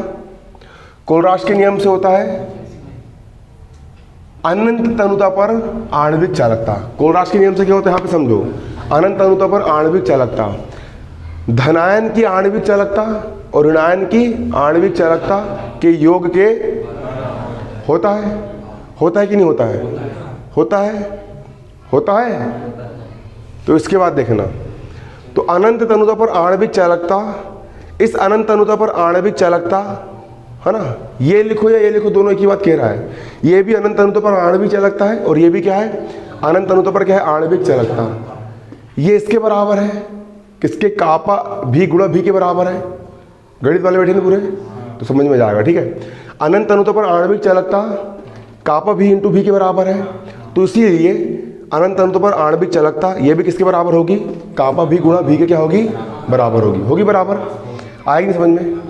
कोलराश के नियम से होता है अनंत तनुता पर आणविक चालकता। कोलराश के नियम से क्या होता है? यहां पे समझो, अनंत तनुता पर आणविक चालकता, धनायन की आणविक चालकता और ऋणायन की आणविक चालकता के योग के होता है। होता है कि नहीं होता है? होता है, होता है। तो इसके बाद देखना, तो अनंत तनुता पर आणविक चालकता, इस अनंत तनुता पर आणविक चालकता है ना, ये लिखो या ये लिखो, दोनों एक ही बात कह रहा है। ये भी अनंत तनुता पर आणविक चालकता है और ये भी क्या है? अनंत तनुता पर क्या है? आणविक चालकता। ये इसके बराबर है, किसके? कापा भी गुणा भी के बराबर है। गणित वाले बैठे ना पूरे, तो समझ में जाएगा। ठीक है, अनंत तनुता पर आणविक चालकता कापा भी इंटू भी के बराबर है, तो इसीलिए अनंत तनुता पर आणविक चालकता ये भी किसके बराबर होगी? कापा भी गुणा भी के क्या होगी? बराबर होगी। होगी बराबर? आएगी नहीं समझ में?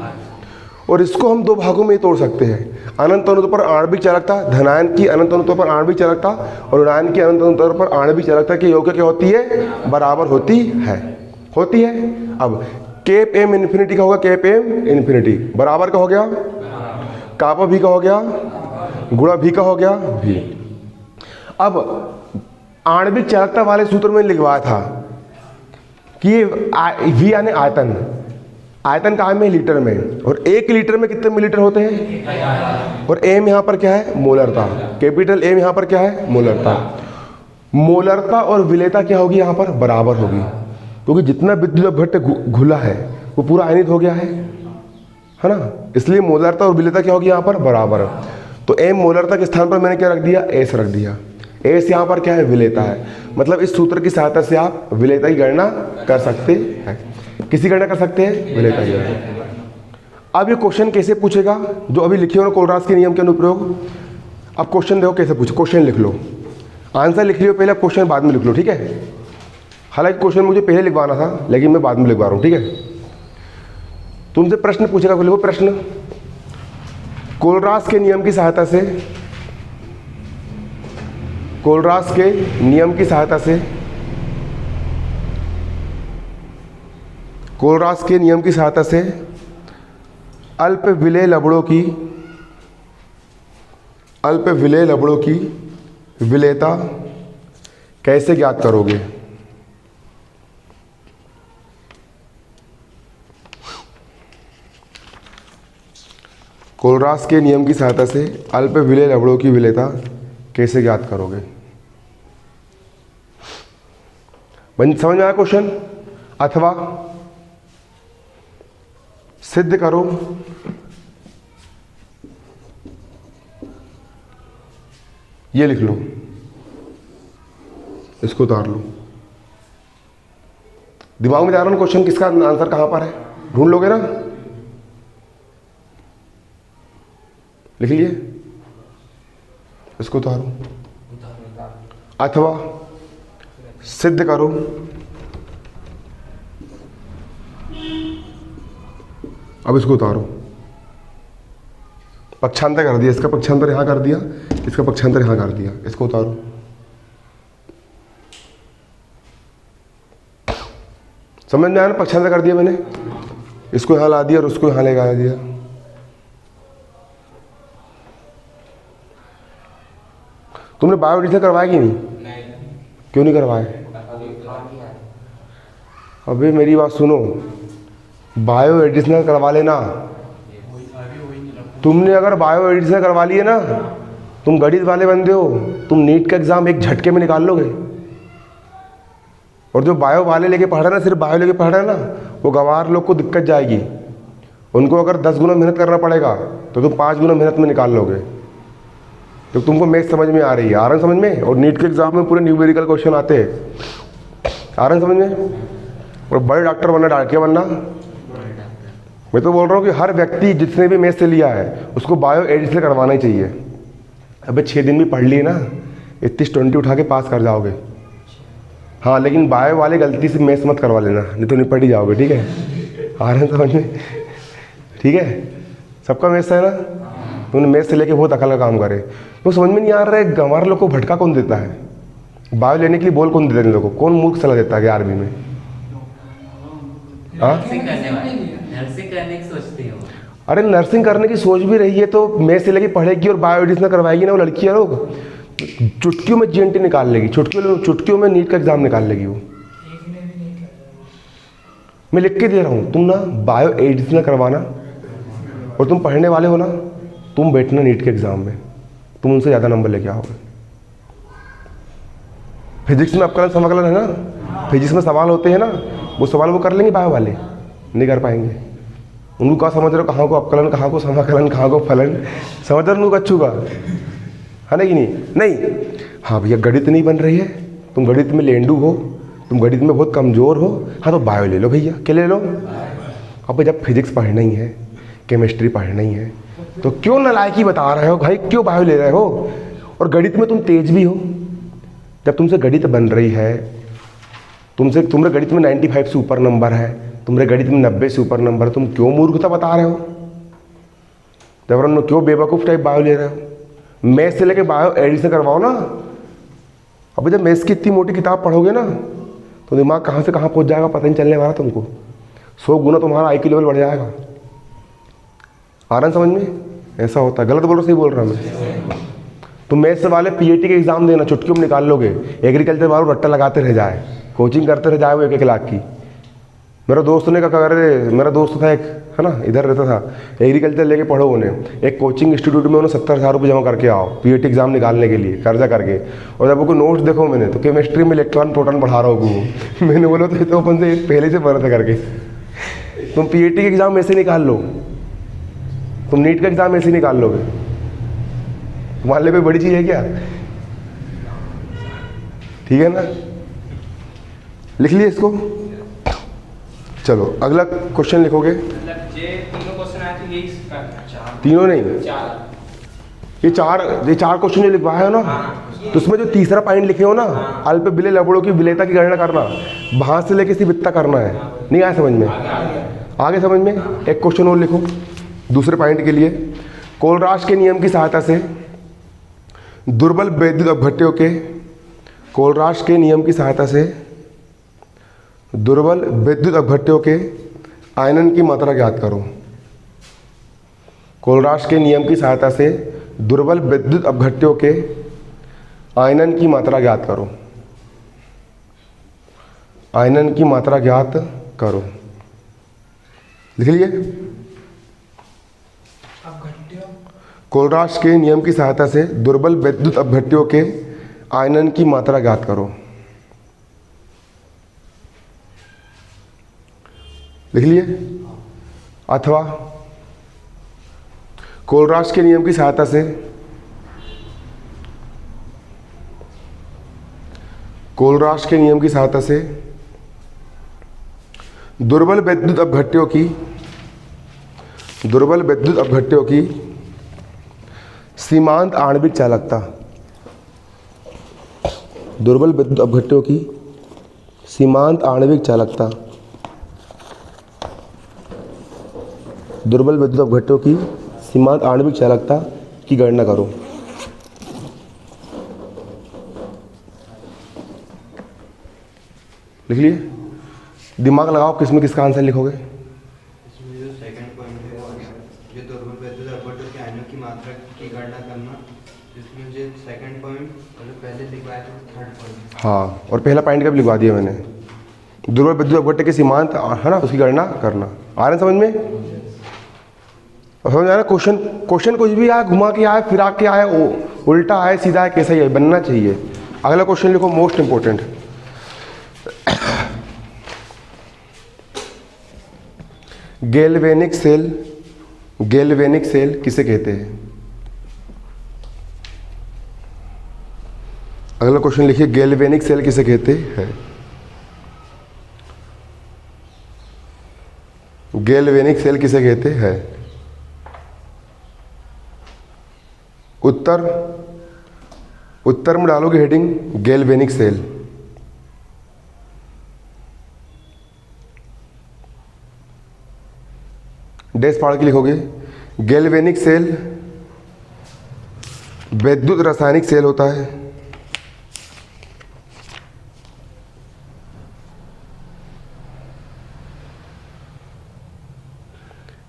और इसको हम दो भागों में तोड़ सकते हैं। अनंत तनुता पर आणविक चालकता, धनायन की अनंत तनुता पर आणविक चालकता और ऋणायन की अनंत तनुता पर आणविक चालकता के योग क्या होती है? बराबर होती है। होती है। अब केप एम इन्फिनिटी का होगा, केप एम इन्फिनिटी बराबर का हो गया, कापा भी का हो गया, गुणा भी का हो गया भी। अब आणविक चालकता वाले सूत्र में लिखवाया था कि वी यानी आयतन, आयतन कहाँ में? लीटर में। और 1 लीटर में कितने मिलीलीटर होते हैं? और एम यहाँ पर क्या है? मोलरता। कैपिटल एम यहाँ पर क्या है? मोलरता। मोलरता और विलेयता क्या होगी? यहाँ पर बराबर होगी, क्योंकि जितना विद्युत अपघट्य घुला है वो पूरा आयनित हो गया है ना, इसलिए मोलरता और विलेयता क्या होगी? यहाँ पर बराबर। तो एम मोलरता के स्थान पर मैंने क्या रख दिया? एस रख दिया। एस यहाँ पर क्या है? विलेयता है। मतलब इस सूत्र की सहायता से आप विलेयता की गणना कर सकते हैं। किसी गणना कर सकते हैं? विलेयता की गणना। अब ये क्वेश्चन कैसे पूछेगा जो अभी लिखे हो ना कोलरास के नियम के अनुप्रयोग। अब क्वेश्चन देखो कैसे पूछे। क्वेश्चन लिख लो, आंसर लिख लियो पहले, क्वेश्चन बाद में लिख लो। ठीक है, हालांकि क्वेश्चन मुझे पहले लिखवाना था लेकिन मैं बाद में लिखवा रहा हूँ। ठीक है, तुमसे प्रश्न पूछेगा, बोले वो प्रश्न कोलरास के नियम की सहायता से, कोलरास के नियम की सहायता से, कोलरास के नियम की सहायता से अल्प विलेय लवणों की, अल्प विलेय लवणों की विलेयता कैसे ज्ञात करोगे? कोलरास के नियम की सहायता से अल्प विलेय लवणों की विलेयता कैसे ज्ञात करोगे? समझ में आया क्वेश्चन? अथवा सिद्ध करो ये लिख लो, इसको उतार लो। दिमाग में जा रहा हूं क्वेश्चन किसका आंसर कहां पर है, ढूंढ लोगे ना? लिख लिए, इसको उतारो। अथवा सिद्ध करो अब इसको उतारो। पक्षांतर कर दिया, इसका पक्षांतर यहां कर दिया, इसका पक्षांतर यहां कर दिया, इसको उतारो। समझ में आया ना? पक्षांतर कर दिया मैंने, इसको यहां ला दिया और उसको यहां लेकर आ दिया। तुमने बायो एडिशन करवाया कि नहीं? क्यों नहीं करवाए? अबे मेरी बात सुनो, बायो एडिशनल करवा लेना। तुमने अगर बायो एडिशनल करवा लिए ना, तुम गणित वाले बंदे हो, तुम नीट का एग्जाम एक झटके में निकाल लोगे। और जो बायो वाले लेके पढ़ रहे ना, सिर्फ बायो लेके पढ़ रहे ना, वो गंवार लोग को दिक्कत जाएगी। उनको अगर 10 गुना मेहनत करना पड़ेगा तो तुम 5 गुना मेहनत में निकाल लोगे। तो तुमको मैथ समझ में आ रही है, आ रहा है समझ में? और नीट के एग्जाम में पूरे न्यूमेरिकल क्वेश्चन आते हैं, आ रहे हैं समझ में? और बड़े डॉक्टर बनना, क्या बनना? मैं तो बोल रहा हूँ कि हर व्यक्ति जिसने भी मैथ से लिया है उसको बायो एडिशनल करवाना ही चाहिए। अबे 6 दिन भी पढ़ लिए ना, 31-20 उठा के पास कर जाओगे। हाँ, लेकिन बायो वाले गलती से मैथ मत करवा लेना, नहीं तो निपट ही जाओगे। ठीक है, आ रहे हैं समझ में? ठीक है, सबका मैथ है ना? तुमने मैथ से लेके बहुत अकल का काम करे, तो समझ में नहीं आ रहा है गंवार लोग को भटका कौन देता है? बायो लेने के लिए बोल कौन देता है इन लोगों को? कौन मूर्ख सलाह देता है 11वीं में? हाँ, नर्सिंग करने की सोचती हूँ। अरे नर्सिंग करने की सोच भी रही है तो मैथ से लेके पढ़ेगी और बायो एडिशनल करवाएगी ना वो लड़कियां लोग, चुटकियों में जीएनटी निकाल लेगी, चुटकियों में नीट का एग्जाम निकाल लेगी वो। मैं लिख के दे रहा हूँ, तुम ना बायो एडिशनल करवाना, और तुम पढ़ने वाले हो ना, तुम बैठना नीट के एग्जाम में, तुम उनसे ज़्यादा नंबर लेके आओगे। फिजिक्स में अपकलन समाकलन है ना, फिजिक्स में सवाल होते हैं ना, वो सवाल वो कर लेंगे, बायो वाले नहीं कर पाएंगे। उनको कहाँ समझ रहे हो, कहाँ को अपकलन, कहाँ को समाकलन, कहाँ को फलन, समझ रहे हो उनको कच्छू का, है ना कि नहीं? नहीं, हाँ भैया गणित नहीं बन रही है, तुम गणित में लेंडू हो, तुम गणित में बहुत कमज़ोर हो, हाँ तो बायो ले लो भैया। क्या ले लो? अब जब फिजिक्स पढ़ना ही है, केमिस्ट्री पढ़ना ही है, तो क्यों नालायकी बता रहे हो भाई, क्यों बायो ले रहे हो? और गणित में तुम तेज भी हो, जब तुमसे गणित बन रही है, तुम्हारे गणित में 95 से ऊपर नंबर है, तुम्हारे गणित में 90 से ऊपर नंबर है, तुम क्यों मूर्खता बता रहे हो? जबरन क्यों बेवकूफ़ टाइप बायो ले रहे हो? मैथ से लेके बायो एडिशनल करवाओ ना। अब जब मैथ्स की इतनी मोटी किताब पढ़ोगे ना, तो दिमाग कहाँ से कहाँ पहुँच जाएगा पता नहीं चलने वाला तुमको। 100 गुना तुम्हारा IQ लेवल बढ़ जाएगा। आ रहा है समझ में? ऐसा होता है। गलत बोल रहा, सही बोल रहा मैं? तुम मैथ्स वाले PAT के एग्जाम देना, चुटकियों में निकाल लोगे। एग्रीकल्चर वालों रट्टा लगाते रह जाए, कोचिंग करते रह जाए वो 1-1 लाख की। मेरा दोस्त ने कहा, अरे मेरा दोस्त था एक, है ना, इधर रहता था, एग्रीकल्चर लेके पढ़ो उन्हें, एक कोचिंग इंस्टीट्यूट में उन्हें 70,000 रुपये जमा करके आओ PAT एग्जाम निकालने के लिए, कर्जा करके। और जब उनको नोट्स देखो मैंने, तो केमिस्ट्री में इलेक्ट्रॉन प्रोटॉन पढ़ा रहा हूँ। मैंने बोला तो अपन से पहले से पढ़ा था करके। तुम PAT के एग्जाम ऐसे निकाल लो, तुम नीट का एग्जाम ऐसे निकाल लोगे, तुम्हारे लिए कोई बड़ी चीज़ है क्या? ठीक है ना? लिख लिए इसको। चलो अगला क्वेश्चन लिखोगे। तीनों क्वेश्चन आए थे, यही तीनों नहीं, ये चार क्वेश्चन जो लिखवाए हो ना, तो उसमें जो तीसरा पॉइंट लिखे हो ना, अल्प विलेय लवणों की विलेयता की गणना करना, वहां से लेके सिर्फ इतना करना है। नहीं आया समझ में? आगे समझ में? एक क्वेश्चन और लिखो दूसरे पॉइंट के लिए। कोलराश के नियम की सहायता से दुर्बल वैद्युत अपघट्यों के, कोलराश के नियम की सहायता से दुर्बल विद्युत अपघट्यों के आयनन की मात्रा ज्ञात करो। कोलराश के नियम की सहायता से दुर्बल विद्युत अपघट्यों के आयनन की मात्रा ज्ञात करो। आयनन की मात्रा ज्ञात करो। लिख लिए? कोलराश के नियम की सहायता से दुर्बल विद्युत अपघट्यों के आयनन की मात्रा ज्ञात करो। लिख लिए। अथवा कोलरास के नियम की सहायता से कोलरास के नियम की सहायता से दुर्बल विद्युत अपघट्यों की सीमांत आणविक चालकता, दुर्बल विद्युत अपघट्यों की सीमांत आणविक चालकता, दुर्बल विद्युत अपघट्यों की सीमांत आणविक चालकता की गणना करो। लिख लिए। दिमाग लगाओ किसमें किसका आंसर लिखोगे। इसमें जो सेकंड पॉइंट है जो दुर्बल विद्युत अपघट्यों के आयनों की मात्रा की गणना करना, जिसमें जो सेकंड पॉइंट और जो पहले लिखवाया था थर्ड पॉइंट। हाँ, और पहला पॉइंट का भी लिखवा दिया मैंने। दुर्बल विद्युत अपघट्य के सीमांत है ना, उसकी गणना करना। आ रहे हैं समझ में? और समझ आ रहा है? क्वेश्चन कुछ भी आए, घुमा के आए, फिरा के आए, उल्टा आए, सीधा है, कैसा ही है, बनना चाहिए। अगला क्वेश्चन लिखो, मोस्ट इंपोर्टेंट। गैल्वेनिक सेल किसे कहते हैं? अगला क्वेश्चन लिखिए, गैल्वेनिक सेल किसे कहते हैं? गैल्वेनिक सेल किसे कहते हैं? उत्तर में डालोगे हेडिंग गैल्वेनिक सेल। डैश फाड़ के लिखोगे। गैल्वेनिक सेल विद्युत रासायनिक सेल होता है।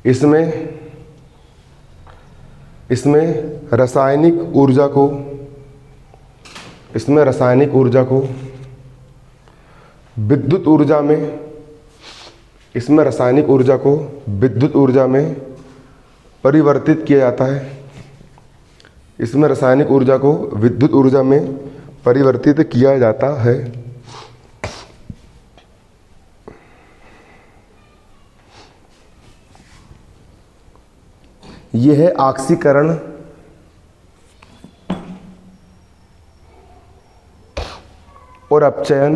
इसमें रासायनिक ऊर्जा को विद्युत ऊर्जा में परिवर्तित किया जाता है। इसमें रासायनिक ऊर्जा को विद्युत ऊर्जा में परिवर्तित किया जाता है। यह है ऑक्सीकरण और अपचयन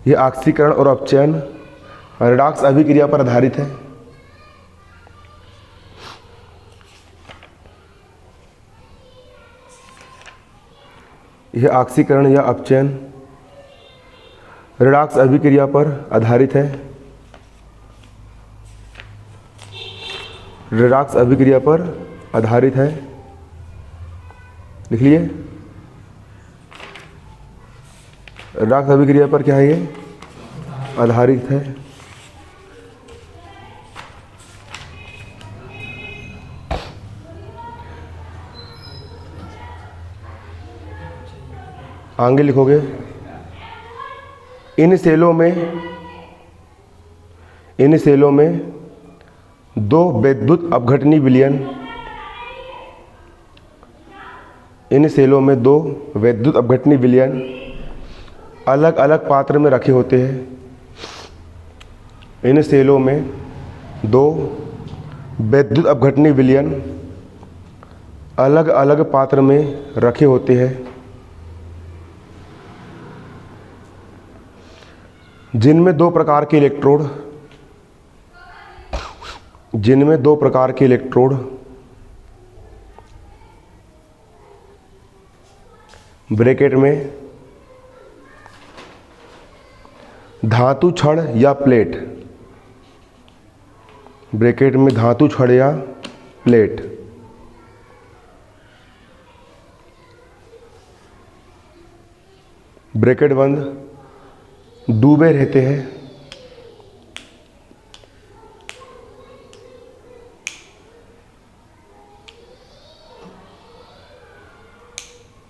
यह ऑक्सीकरण और अपचयन रेडॉक्स अभिक्रिया पर आधारित है। यह ऑक्सीकरण या अपचयन रेडॉक्स अभिक्रिया पर आधारित है। रेडॉक्स अभिक्रिया पर आधारित है। लिख लिए। रेडॉक्स अभिक्रिया पर क्या है? ये आधारित है। आगे लिखोगे, इन सेलों में दो विद्युत अपघटनी विलयन अलग अलग पात्र में रखे होते हैं। इन सेलों में दो विद्युत अपघटनी विलयन अलग अलग पात्र में रखे होते हैं, जिनमें दो प्रकार के इलेक्ट्रोड ब्रैकेट में धातु छड़ या प्लेट, ब्रैकेट में धातु छड़ या प्लेट ब्रैकेट बंद डूबे रहते हैं।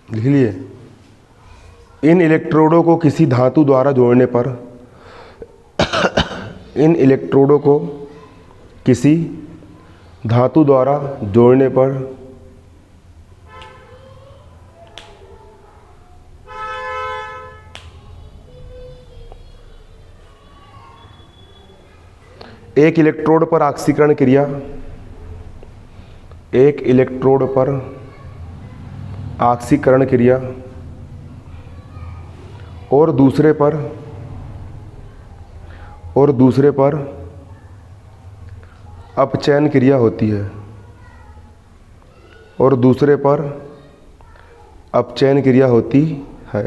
लिख लिए। इन इलेक्ट्रोडों को किसी धातु द्वारा जोड़ने पर एक इलेक्ट्रोड पर ऑक्सीकरण क्रिया, एक इलेक्ट्रोड पर ऑक्सीकरण क्रिया और दूसरे पर अपचयन क्रिया होती है, और दूसरे पर अपचयन क्रिया होती है।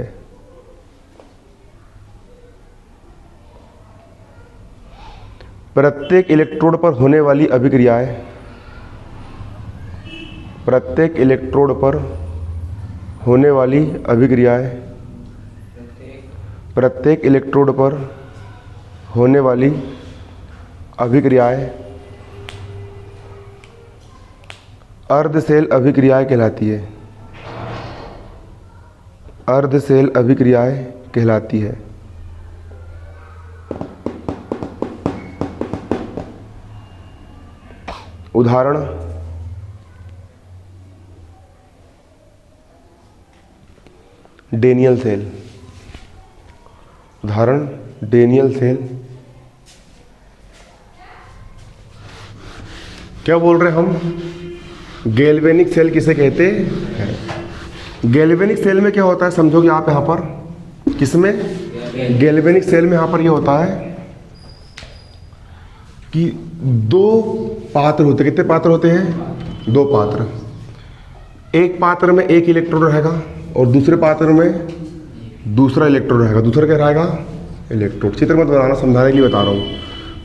प्रत्येक इलेक्ट्रोड पर होने वाली अभिक्रियाएं, प्रत्येक इलेक्ट्रोड पर होने वाली अभिक्रियाएं, प्रत्येक इलेक्ट्रोड पर होने वाली अभिक्रियाएं अर्धसेल अभिक्रियाएं कहलाती है, अर्धसेल अभिक्रियाएं कहलाती है। उदाहरण, डेनियल सेल, उदाहरण डेनियल सेल। क्या बोल रहे हम? गैल्वेनिक सेल किसे कहते हैं? गैल्वेनिक सेल में क्या होता है समझोगे आप यहाँ पर? किसमें? गैल्वेनिक सेल में यहाँ पर ये होता है कि दो पात्र होते हैं। कितने पात्र होते हैं? दो पात्र। एक पात्र में एक इलेक्ट्रॉन रहेगा और दूसरे पात्र में दूसरा इलेक्ट्रॉन रहेगा। दूसरा क्या रहेगा? इलेक्ट्रोड। चित्र मत बनाना, समझाने के लिए बता रहा हूँ।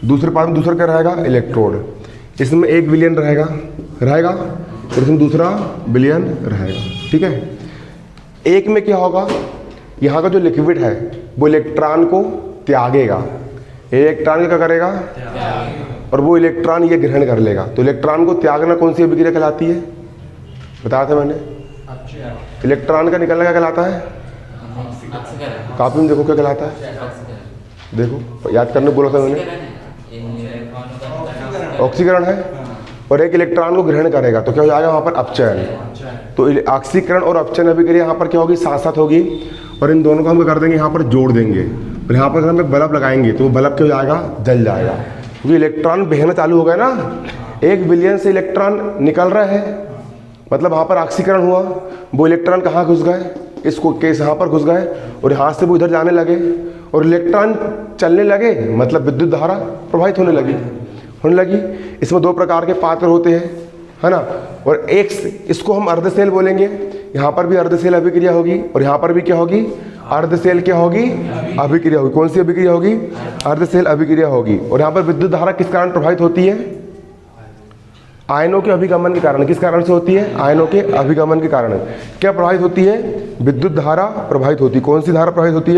दूसरे पात्र में दूसरा क्या रहेगा? इलेक्ट्रोड। इसमें एक विलियन रहेगा और इसमें दूसरा बिलियन रहेगा। ठीक है। एक में क्या होगा? यहाँ का जो लिक्विड है वो इलेक्ट्रॉन को त्यागेगा, इलेक्ट्रॉन क्या करेगा? और वो इलेक्ट्रॉन ये ग्रहण कर लेगा। तो इलेक्ट्रॉन को त्यागना कौन सी अभिक्रिया कहलाती है? बताया था मैंने। इलेक्ट्रॉन का निकलना क्या कहलाता है? कॉपी में देखो क्या कहलाता है, देखो याद करने बोला था मैंने। ऑक्सीकरण है और एक इलेक्ट्रॉन को ग्रहण करेगा तो क्या हो जाएगा वहाँ पर? अपचयन। तो ऑक्सीकरण और अपचयन अभिक्रिया यहाँ पर क्या होगी? साथ साथ होगी। और इन दोनों को हम क्या कर देंगे? यहाँ पर जोड़ देंगे और यहाँ पर अगर हम एक बल्ब लगाएंगे तो वो बल्ब क्या हो जाएगा? जल जाएगा। क्योंकि इलेक्ट्रॉन बहना चालू हो गया ना, एक विलियन से इलेक्ट्रॉन निकल रहे हैं, मतलब वहाँ पर ऑक्सीकरण हुआ। वो इलेक्ट्रॉन कहाँ घुस गए? इसको केस यहाँ पर घुस गए और यहाँ से वो इधर जाने लगे और इलेक्ट्रॉन चलने लगे, मतलब विद्युत धारा प्रवाहित होने लगी। इसमें दो प्रकार के पात्र होते हैं, है ना। और एक इसको हम अर्धसेल बोलेंगे। यहाँ पर भी अर्धसेल अभिक्रिया होगी और यहाँ पर भी क्या होगी? अर्धसेल क्या होगी? अभिक्रिया होगी। कौन सी अभिक्रिया होगी? अर्धसेल अभिक्रिया होगी। और यहाँ पर विद्युत धारा किस कारण प्रभावित होती है? आयनों के अभिगमन के कारण। किस कारण से होती है? आयनों के अभिगमन के कारण। क्या प्रभावित होती है? विद्युत धारा प्रभावित होती है। कौन सी धारा प्रभावित होती है?